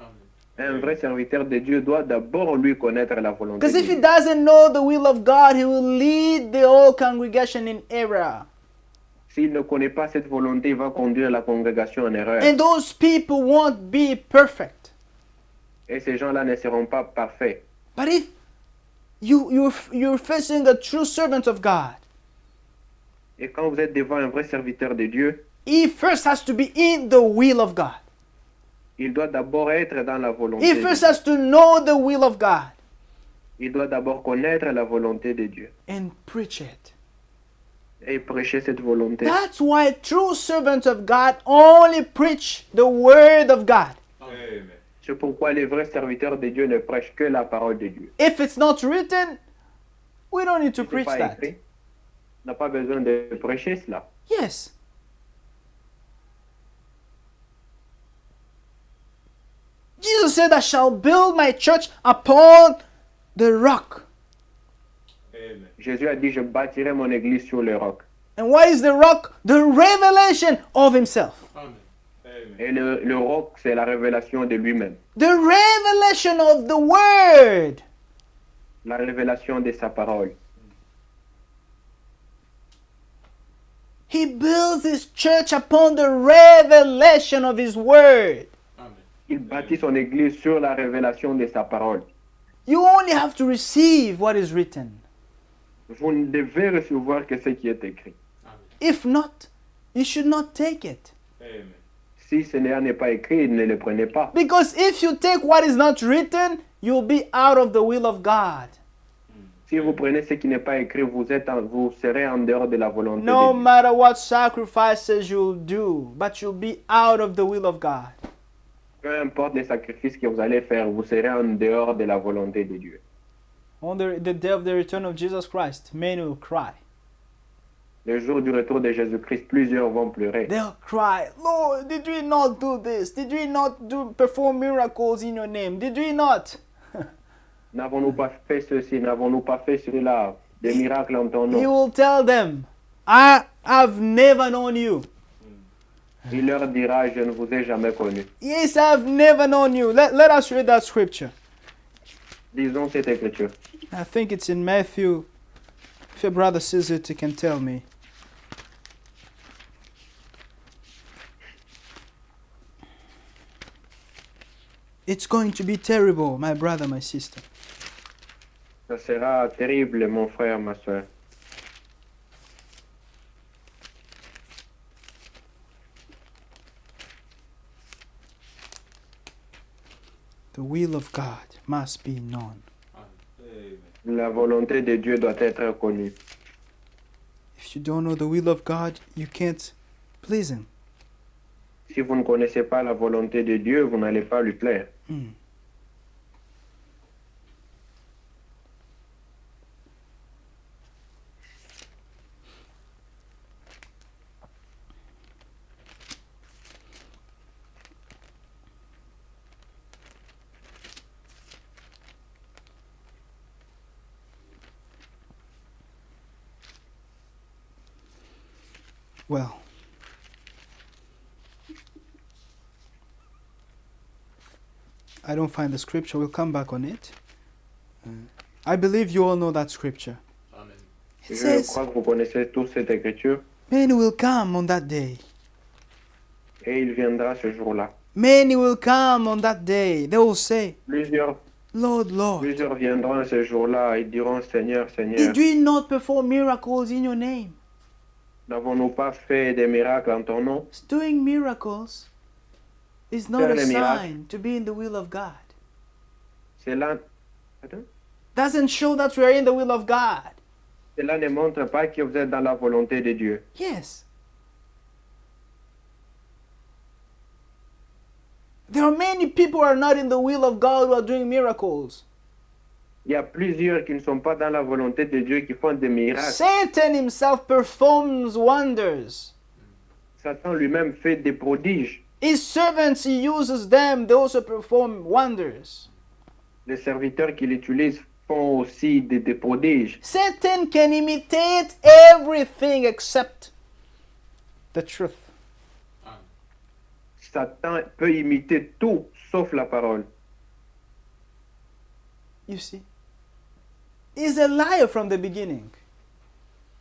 Amen. Un vrai serviteur de Dieu doit d'abord lui connaître la volonté Because de if he Dieu. doesn't know the will of God, he will lead the whole congregation in error. S'il ne connaît pas cette volonté, il va conduire la congrégation en erreur. And those people won't be perfect. Et ces gens-là ne seront pas parfaits. But if you're facing a true servant of God, Et quand vous êtes devant un vrai serviteur de Dieu, he first has to be in the will of God. il doit d'abord être dans la volonté He de first Dieu. has to know the will of God Il doit d'abord connaître la volonté de Dieu and preach it. et prêcher cette volonté. That's why true servants of God only preach the word of God. Amen. C'est pourquoi les vrais serviteurs de Dieu ne prêchent que la parole de Dieu. If it's not written, we don't need to Si c'est preach pas that. écrit, on n'a pas besoin de prêcher cela. Yes. Jesus said, I shall build my church upon the rock. Amen. Jésus a dit, je bâtirai mon église sur le roc. And what is the rock? The revelation of himself. Amen. Amen. Et le roc, c'est la révélation de lui-même. The revelation of the word. La révélation de sa parole. He builds his church upon the revelation of his word. Amen. Il bâtit son église sur la révélation de sa parole. You only have to receive what is written. Vous ne devez recevoir que ce qui est écrit. Amen. If not, you should not take it. Amen. Si ce n'est pas écrit, ne le prenez pas. Because if you take what is not written, you'll be out of the will of God. Si vous prenez ce qui n'est pas écrit, vous serez en dehors de la volonté No de Dieu. matter what sacrifices you'll do, but you'll be out of the will of God. Peu importe les sacrifices que vous allez faire, vous serez en dehors de la volonté de Dieu. On the day of the return of Jesus Christ, many will cry. Le jour du retour de Jésus-Christ, plusieurs vont pleurer. They'll cry, Lord, did we not do this? Did we not perform miracles in your name? Did we not? N'avons-nous pas fait ceci? N'avons-nous pas fait cela? Des miracles en ton He nom. will tell them, I've never known you. Il leur dira, je ne vous ai jamais connu. Yes, I've never known you. Let us read that scripture. Lisons cette écriture. I think it's in Matthew. If your brother sees it, he can tell me. It's going to be terrible, my brother, my sister. Ça sera terrible, mon frère, ma soeur. The will of God must be known. Amen. La volonté de Dieu doit être connue. If you don't know the will of God, you can't please Him. Si vous ne connaissez pas la volonté de Dieu, vous n'allez pas lui plaire. Mm. Well, I don't find the scripture. We'll come back on it. I believe you all know that scripture. Amen. It Je says, crois que vous connaissez tous cette écriture. many will come on that day. Et il viendra ce jour-là. Many will come on that day. They will say, Plusieurs Lord, Lord, viendront ce jour-là et diront, Seigneur, Seigneur, did we not perform miracles in your name? n'avons-nous pas fait des miracles en ton nom? Doing miracles is not Faire a les miracles. sign to be in the will of God. Cela, Pardon? Doesn't show that we are in the will of God. Cela ne montre pas que vous êtes dans la volonté de Dieu. Yes. There are many people who are not in the will of God who are doing miracles. Il y a plusieurs qui ne sont pas dans la volonté de Dieu qui font des miracles. Satan himself performs wonders. Satan lui-même fait des prodiges. His servants, he uses them, they also perform wonders. Les serviteurs qu'il utilise font aussi des prodiges. Satan can imitate everything except the truth. Satan peut imiter tout sauf la parole. You see? He's a liar from the beginning.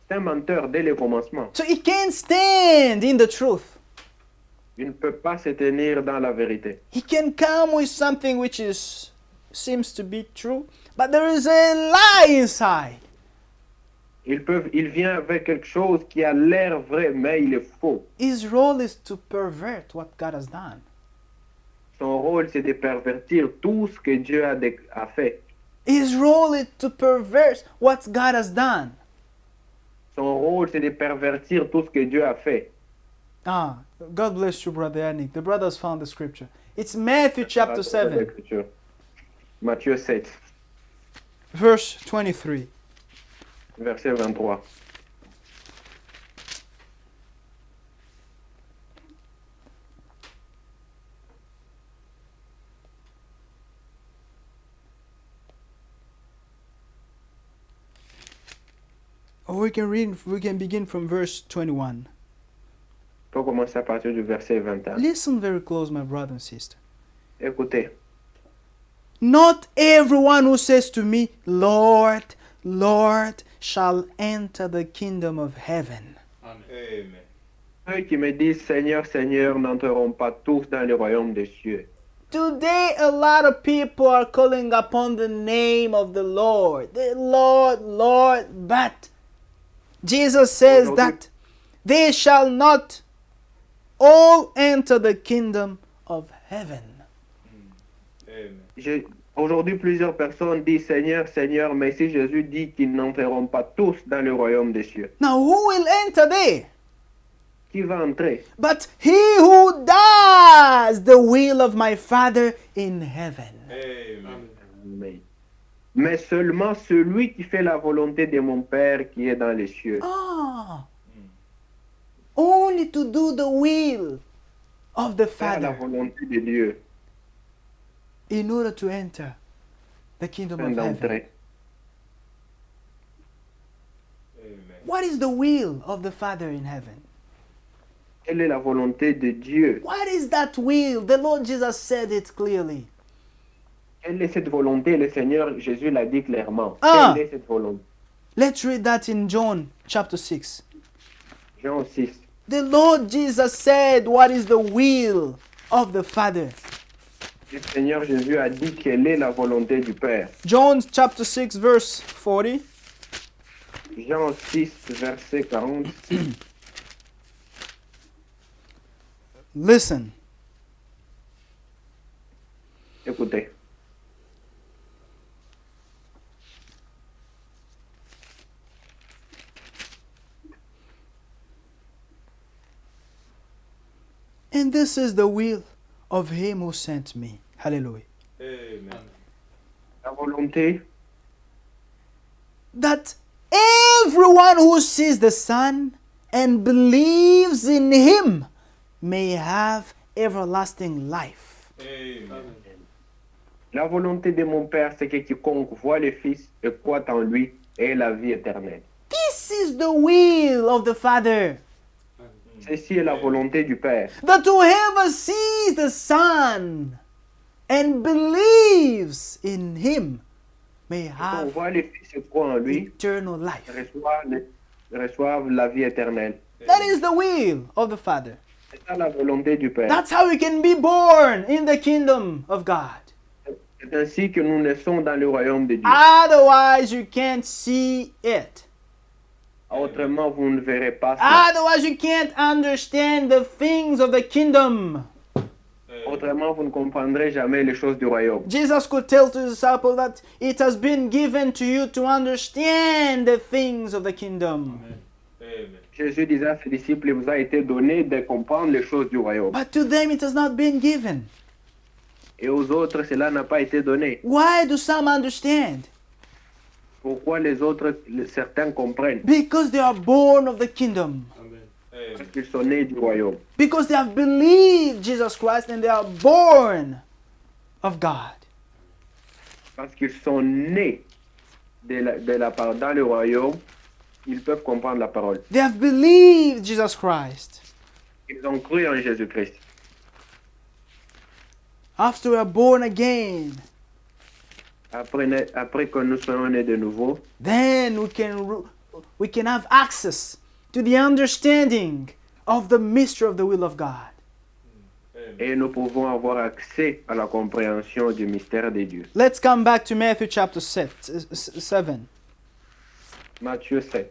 C'est un menteur dès le commencement. So he can't stand in the truth. Il ne peut pas se tenir dans la vérité. He can come with something which seems to be true, but there is a lie inside. Il vient avec quelque chose qui a l'air vrai, mais il est faux. His role is to pervert what God has done. Son rôle, c'est de pervertir tout ce que Dieu a fait. His role is to pervert what God has done. Son rôle, c'est de pervertir tout ce que Dieu a fait. Ah, God bless you, Brother Yannick. The brothers found the scripture. It's Matthew chapter 7, Matthieu 7, verse 23. verset 23. Or we can begin from verse 21. On peut commencer à partir du verset 21. Listen very close, my brother and sister. Écoutez, Not everyone who says to me, Lord, Lord, shall enter the kingdom of heaven. Amen. ceux qui me disent Seigneur, Seigneur n'entreront pas tous dans le royaume des cieux. Today, a lot of people are calling upon the name of the Lord. The Lord, Lord, but Jesus says that they shall not all enter the kingdom of heaven. Amen. Aujourd'hui, plusieurs personnes disent Seigneur, Seigneur, mais si Jésus dit qu'ils n'entreront pas tous dans le royaume des cieux, Now, who will enter there? qui va entrer? But he who does the will of my Father in heaven. Amen. Mais seulement celui qui fait la volonté de mon Père qui est dans les cieux. Ah, only to do the will of the Faire la Father volonté de Dieu, in order to enter the kingdom afin of heaven. d'entrer. Amen. What is the will of the Father in heaven? Quelle est la volonté de Dieu? What is that will? The Lord Jesus said it clearly. Quelle est cette volonté? Le Seigneur Jésus l'a dit clairement. Ah. Quelle est cette volonté? Let's read that in John chapter 6. Jean 6. The Lord Jesus said, what is the will of the Father? Le Seigneur Jésus a dit quelle est la volonté du Père. John chapter 6 verse 40. Jean 6, verset 40. Listen. Écoutez. And this is the will of him who sent me. Hallelujah. Amen. La volonté, That everyone who sees the Son and believes in him may have everlasting life. Amen. la volonté de mon Père, c'est que quiconque voit le Fils et croit en lui ait la vie éternelle. This is the will of the Father. Ceci est la volonté du Père. That whoever sees the Son and believes in him may Qu'on have voit le Fils et croit en lui, eternal life. reçoivent la vie éternelle. That is the will of the Father. C'est ça la volonté du Père. That's how we can be born in the kingdom of God. C'est ainsi que nous naissons dans le royaume de Dieu. Otherwise, you can't see it. Autrement, vous ne verrez pas ça. Otherwise, you can't understand the things of the kingdom. Autrement, vous ne comprendrez jamais les choses du royaume. Jesus could tell to his disciples that it has been given to you to understand the things of the kingdom. Amen. Jésus disait à ses disciples, il vous a été donné de comprendre les choses du royaume. But to them it has not been given. Et aux autres, cela n'a pas été donné. Why do some understand? Pourquoi les autres, certains comprennent? Because they are born of the kingdom. Parce Amen. qu'ils sont nés du royaume. Because they have believed Jesus Christ and they are born of God. Parce qu'ils sont nés dans le royaume, ils peuvent comprendre la parole. They have believed Jesus Christ. Ils ont cru en Jésus-Christ. After we are born again, Après que nous soyons nés de nouveau, then we can have access to the understanding of the mystery of the will of God. Amen. et nous pouvons avoir accès à la compréhension du mystère de Dieu. Let's come back to Matthew chapter 7. Matthieu 7.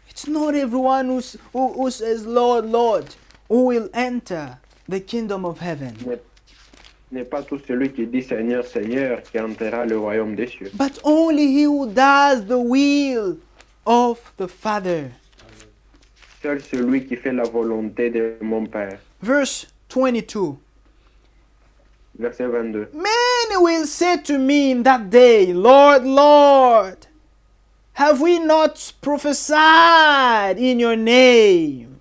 It's not everyone who says, Lord, Lord, who will enter the kingdom of heaven, N'est pas tout celui qui dit Seigneur, Seigneur qui entrera le royaume des cieux, but only he who does the will of the Father. seul celui qui fait la volonté de mon Père. Verse 22. Verset 22. Many will say to me in that day, Lord, Lord, have we not prophesied in your name,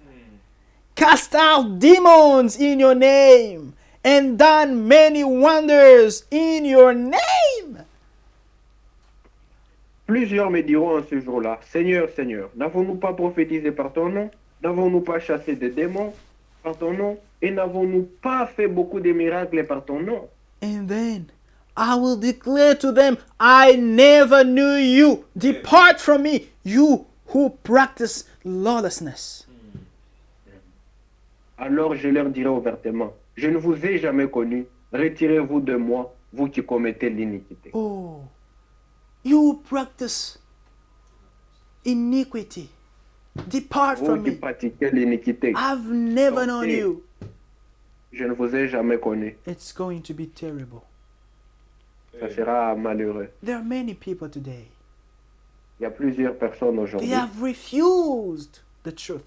cast out demons in your name, and done many wonders in your name? Plusieurs me diront en ce jour-là, Seigneur, Seigneur, n'avons-nous pas prophétisé par ton nom? N'avons-nous pas chassé des démons par ton nom? Et n'avons-nous pas fait beaucoup de miracles par ton nom? And then I will declare to them, I never knew you. Depart from me, you who practice lawlessness. Alors je leur dirai ouvertement, je ne vous ai jamais connu, retirez-vous de moi, vous qui commettez l'iniquité. Oh, you who practice iniquity. Depart Vous from qui me. pratiquez l'iniquité, I've never known Sortez. you. je ne vous ai jamais connu. It's going to be terrible. Ça sera malheureux. There are many people today. Il y a plusieurs personnes They aujourd'hui, have refused the truth.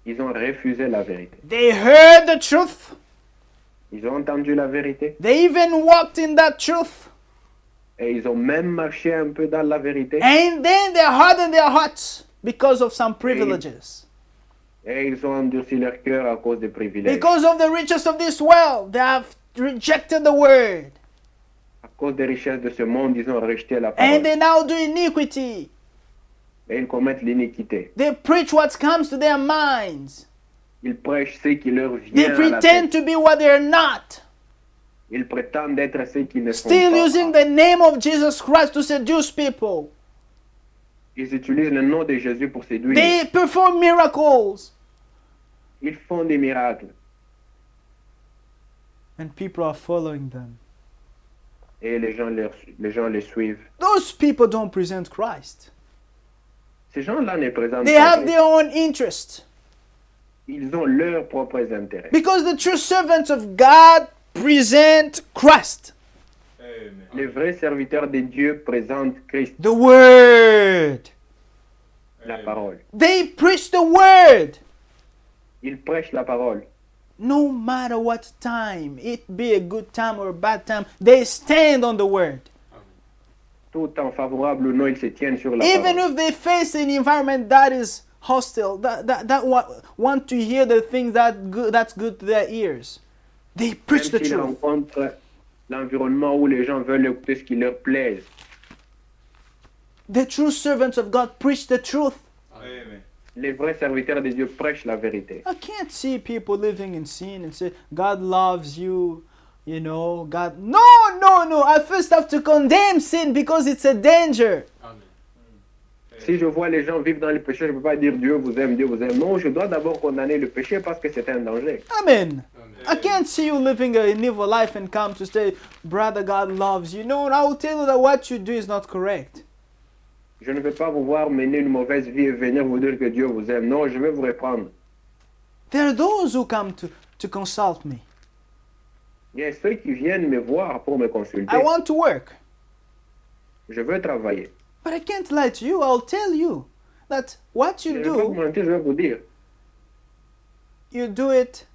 ils ont refusé la vérité. They heard the truth. Ils ont entendu la vérité They even walked in that truth. et ils ont même marché un peu dans la vérité And then they hardened their hearts because of some privileges. et ils ont endurci leur cœur à cause des privilèges. Because of the riches of this world, they have rejected the word. À cause des richesses de ce monde, ils ont rejeté la And parole they now do iniquity. et ils commettent l'iniquité. They preach what comes to their minds. Ils prêchent ce qui leur They vient à la pretend tête. to be what they're not. Ils prétendent être ce qu'ils ne sont Still pas. using the name of Jesus Christ to seduce people. Ils utilisent le nom de Jésus pour séduire. They perform miracles. Ils font des miracles And people are following them. et les gens les suivent. Those people don't present Christ. Ces gens-là ne présentent They pas have Christ. their own interests. Ils ont leurs propres intérêts. Because the true servants of God present Christ. Amen. Les vrais serviteurs de Dieu présentent Christ, The Word. la parole. They preach the Word. Ils prêchent la parole. No matter what time, it be a good time or a bad time, they stand on the Word. Tout temps favorable ou non, ils se tiennent sur la Even parole. if they face an environment that is hostile, that want to hear the things that's good to their ears, they Même preach the s'ils truth. rencontrent l'environnement où les gens veulent écouter ce qui leur plaise. The true servants of God preach the truth. Amen. Les vrais serviteurs de Dieu prêchent la vérité. I can't see people living in sin and say, God loves you, you know, God. No. I first have to condemn sin because it's a danger. Si je vois les gens vivre dans le péché, je ne peux pas dire Dieu vous aime, Dieu vous aime. Non, je dois d'abord condamner le péché parce que c'est un danger. Amen. I can't see you living an evil life and come to say, brother, God loves you. No, I will tell you that what you do is not correct. Je ne vais pas vous voir mener une mauvaise vie et venir vous dire que Dieu vous aime. Non, je vais vous reprendre. There are those who come to consult me. Il y a ceux qui viennent me voir pour me consulter. I want to work, Je veux travailler. but I can't lie to you. I'll tell you that what Je you ne vais pas vous do, mentir, je vais vous dire. you do it.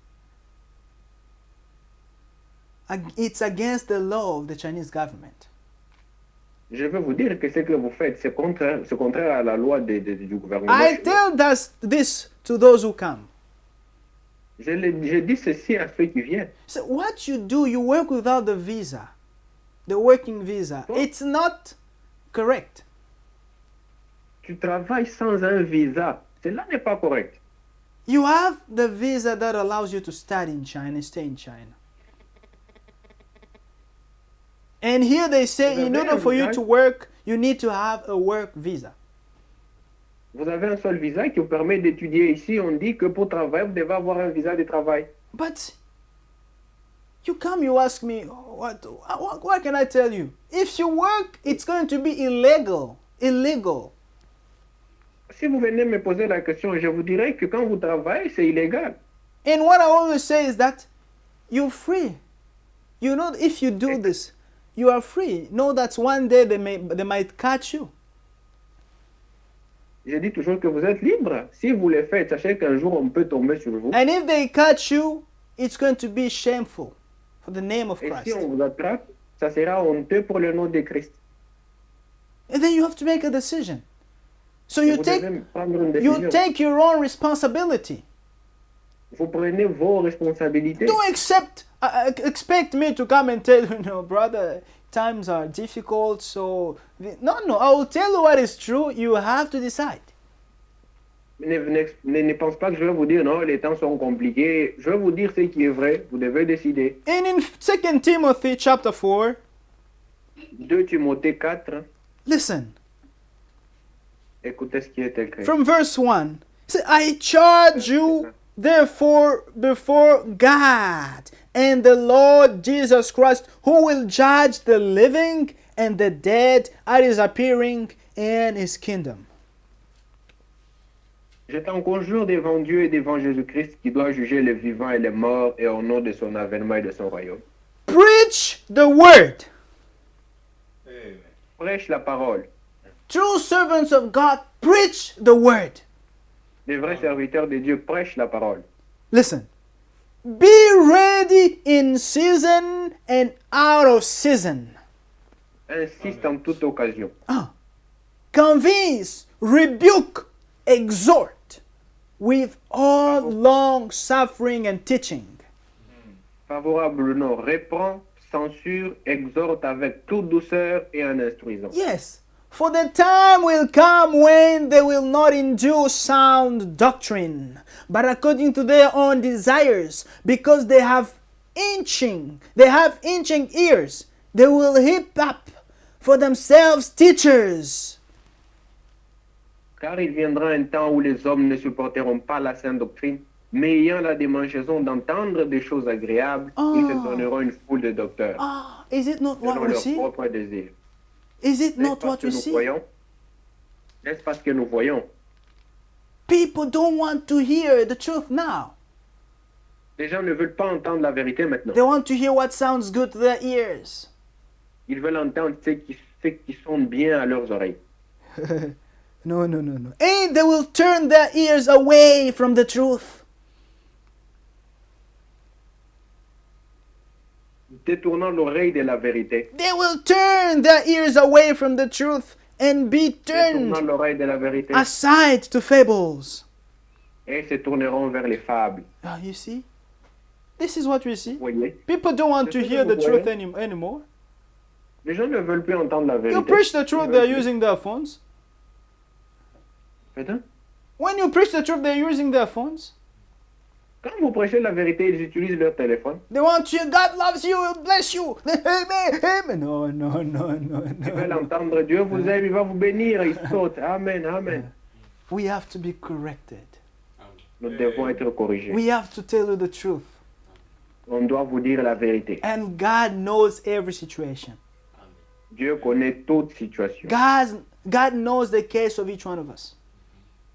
It's against the law of the Chinese government. Je vais vous dire que ce que vous faites, c'est contraire à la loi du gouvernement. I chinois. tell this to those who come. Je dis ceci à ceux qui viennent. So what you do, you work without the visa, the working visa. What? It's not correct. Tu travailles sans un visa. Cela n'est pas correct. You have the visa that allows you to study in China, stay in China. And here they say, Vous in avez order un for you visa? to work, you need to have a work visa. Vous avez un seul visa qui vous permet d'étudier ici. On dit que pour travailler, vous devez avoir un visa de travail. But you come, you ask me, what can I tell you? If you work, it's going to be illegal. Illegal. Si vous venez me poser la question, je vous dirais que quand vous travaillez, c'est illégal. And what I always say is that you're free. You know, if you do this, you are free. Know that one day they might catch you. Je dis toujours que vous êtes libre. Si vous le faites, sachez qu'un jour, on peut tomber sur vous. And if they catch you, it's going to be shameful for the name of Et si Christ. on vous attrape, ça sera honteux pour le nom de Christ. And then you have to make a decision. So Et you vous devez prendre une décision. take your own responsibility. Vous prenez vos responsabilités. Don't expect me to come and tell you, no, brother, times are difficult, so no, I will tell you what is true. You have to decide. Ne pense pas que je vais vous dire non, les temps sont compliqués. Je vais vous dire ce qui est vrai. Vous devez décider. And in 2 Timothy chapter 4, 2 Timothée 4, listen, écoutez ce qui est écrit. from verse 1, say, I charge you therefore before God and the Lord Jesus Christ, who will judge the living and the dead at his appearing in his kingdom. Je t'en conjure devant Dieu et devant Jésus-Christ qui doit juger les vivants et les morts et au nom de son avènement et de son royaume. Preach the word. Amen. Prêche la parole. True servants of God, preach the word. Les vrais serviteurs de Dieu prêchent la parole. Listen. Be ready in season and out of season. Insiste en toute occasion. Convince, rebuke, exhort with all long suffering and teaching. Favorable ou non, reprend, censure, exhorte avec toute douceur et en instruisant. Yes, for the time will come when they will not endure sound doctrine, but according to their own desires, because they have inching ears, they will heap up for themselves teachers. Car il viendra un temps où les hommes ne supporteront pas la sainte doctrine, mais ayant la démangeaison d'entendre des choses agréables, ils se donneront une foule de docteurs, Is it not what selon we leurs see? propres désirs. Is it N'est-ce not pas what ce que we nous see? voyons? N'est-ce pas ce que nous voyons? People don't want to hear the truth now. Les gens ne veulent pas entendre la vérité maintenant. They want to hear what sounds good to their ears. Ils veulent entendre ce qui sonne bien à leurs oreilles. No. And they will turn their ears away from the truth. Détournant l'oreille de la vérité. They will turn their ears away from the truth and be Détournant turned l'oreille de la vérité. aside to fables. Et se tourneront vers les fables. You see? This is what we see. Vous voyez? People don't want to C'est ce hear que the vous truth voyez. anymore. Les gens ne veulent plus entendre la You vérité. preach the truth, Ils they're veulent plus. using their phones. Pardon? When you preach the truth, they're using their phones. Quand vous prêchez la vérité, ils utilisent leur téléphone. They want you, God loves you, He'll bless you. Amen, amen. No. Ils veulent entendre Dieu vous aime, il va vous bénir. Ils sautent. Amen, amen. We have to be corrected. Nous devons être corrigés. We have to tell you the truth. On doit vous dire la vérité. And God knows every situation. Dieu connaît toute situation. God knows the case of each one of us.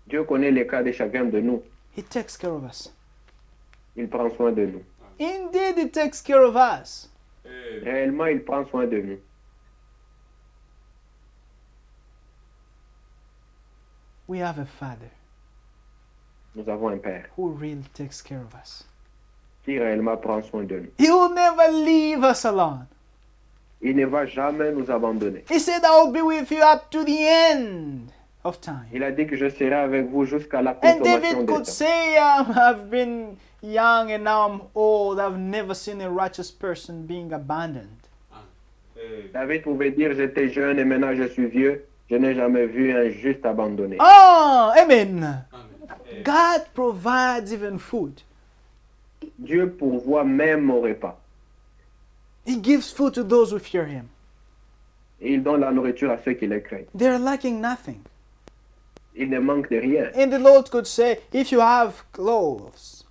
Dieu connaît les cas de chacun de nous. He takes care of us. Il prend soin de nous. Indeed, He takes care of us. Amen. Réellement, il prend soin de nous. We have a Father Nous avons un Père who really takes care of us. qui réellement prend soin de nous. He will never leave us alone. Il ne va jamais nous abandonner. He said, I will be with you up to the end of time. Il a dit que je serai avec vous jusqu'à la And consommation David des could temps. say, I've been young and now I'm old. I've never seen a righteous person being abandoned. Amen. David pouvait dire, j'étais jeune et maintenant je suis vieux. Je n'ai jamais vu un juste abandonné. Oh, amen. Amen. God provides even food. Dieu pourvoit même au repas. He gives food to those who fear Him. Et il donne la nourriture à ceux qui le craignent. They're lacking nothing. Il ne manque de rien. And the Lord could say, if you have clothes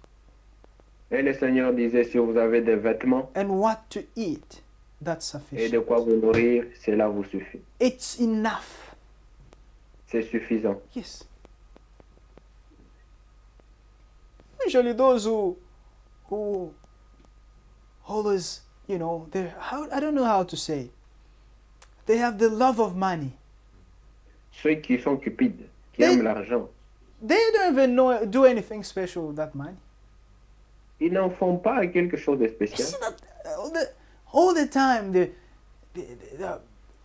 Et le Seigneur disait, si vous avez des vêtements and what to eat, that's et de sufficient. quoi vous nourrir, cela vous suffit. It's enough. C'est suffisant. Yes. Usually those who always, you know, I don't know how to say. They have the love of money. Ceux qui sont cupides, qui Mais- aiment l'argent, They don't even do anything special with that money. ils n'en font pas quelque chose de You spécial. see that all the time they're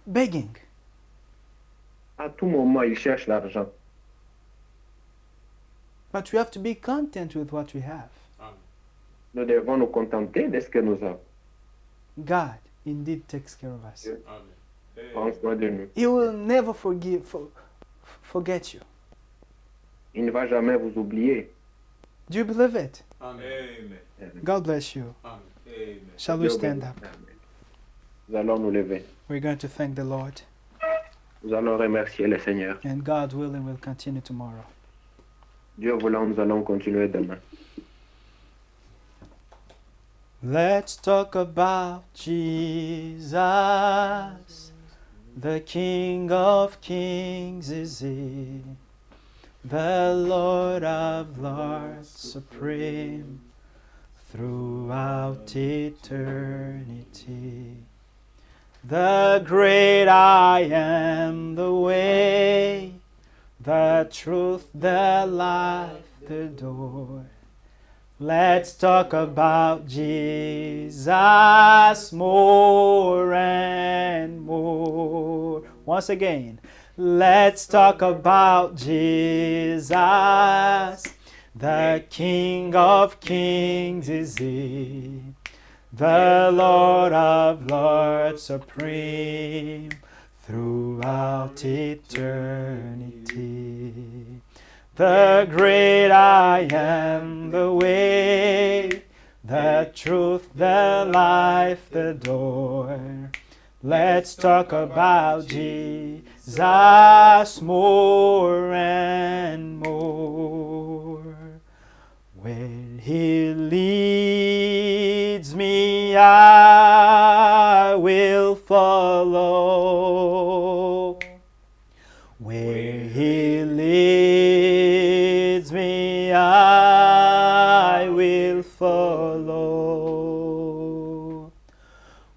begging. À tout moment, ils cherchent l'argent. But we have to be content with what we have. Nous devons nous contenter de ce que nous avons. God indeed takes care of us. Amen. Prends soin de nous. He will never forget you. Il ne va jamais vous oublier. Do you believe it? Amen. God bless you. Amen. Shall we stand up? Nous allons nous lever. We're going to thank the Lord, Nous allons remercier le Seigneur. and God willing, we'll continue tomorrow. Dieu voulant, nous allons continuer demain. Let's talk about Jesus, the King of Kings is He, the Lord of Lords supreme, throughout eternity. The great I am, the way, the truth, the life, the door. Let's talk about Jesus more and more. Once again, let's talk about Jesus. The King of Kings is He, the Lord of Lords supreme, throughout eternity. The great I am, the way, the truth, the life, the door. Let's talk about Jesus more and more. Where He leads me, I will follow. Where He leads me, I will follow.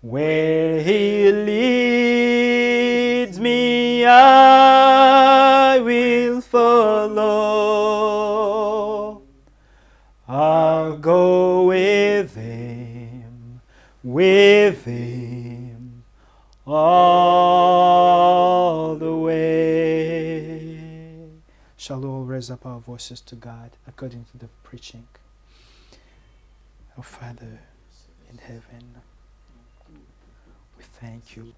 Where He leads me, I will follow. I'll go with Him all the way. Shall we all raise up our voices to God according to the preaching? Our Father in heaven, we thank you.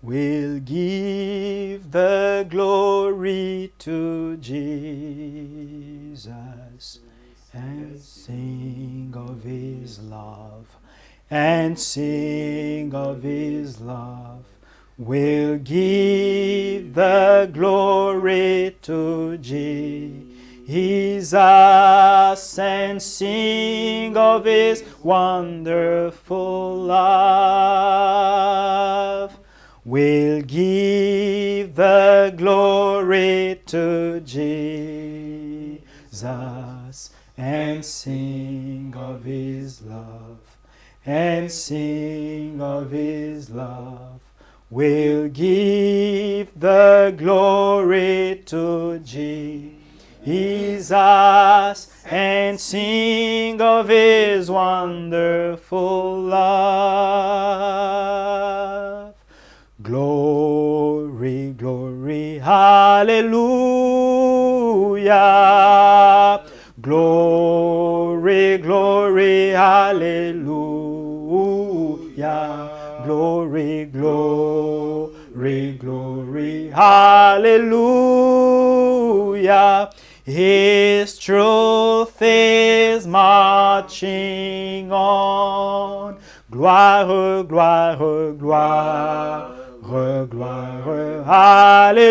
We'll give the glory to Jesus and sing of His love, and sing of His love. We'll give the glory to Jesus and sing of His wonderful love. We'll give the glory to Jesus and sing of His love, and sing of His love. We'll give the glory to Jesus and sing of His wonderful love. Glory, glory, hallelujah. Glory, glory, hallelujah. Glory, glory, glory, hallelujah. His truth is marching on. Gloire, gloire, gloire, gloire. Alléluia.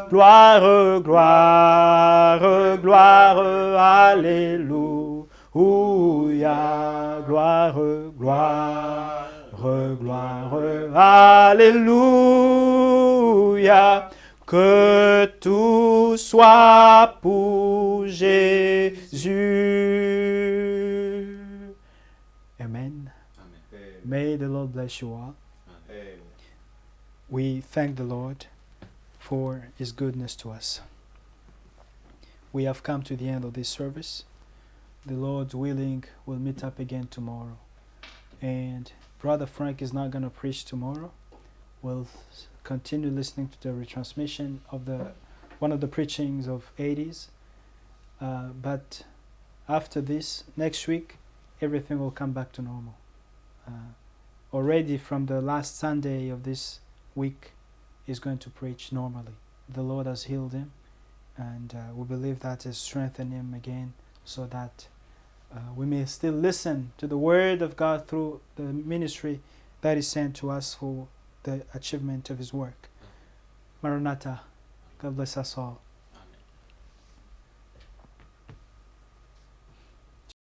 Gloire, gloire, gloire. Alléluia. Gloire, gloire, gloire. Alléluia. Que tout soit pour Jésus. Amen. Amen. May the Lord bless you all. Amen. We thank the Lord for His goodness to us. We have come to the end of this service. The Lord willing, we'll meet up again tomorrow. And Brother Frank is not going to preach tomorrow. We'll continue listening to the retransmission of one of the preachings of 80s. But after this, next week, everything will come back to normal. Already from the last Sunday of this week, he's going to preach normally. The Lord has healed him, and we believe that has strengthened him again, so that we may still listen to the Word of God through the ministry that is sent to us for the achievement of His work. Maranatha. God bless us all.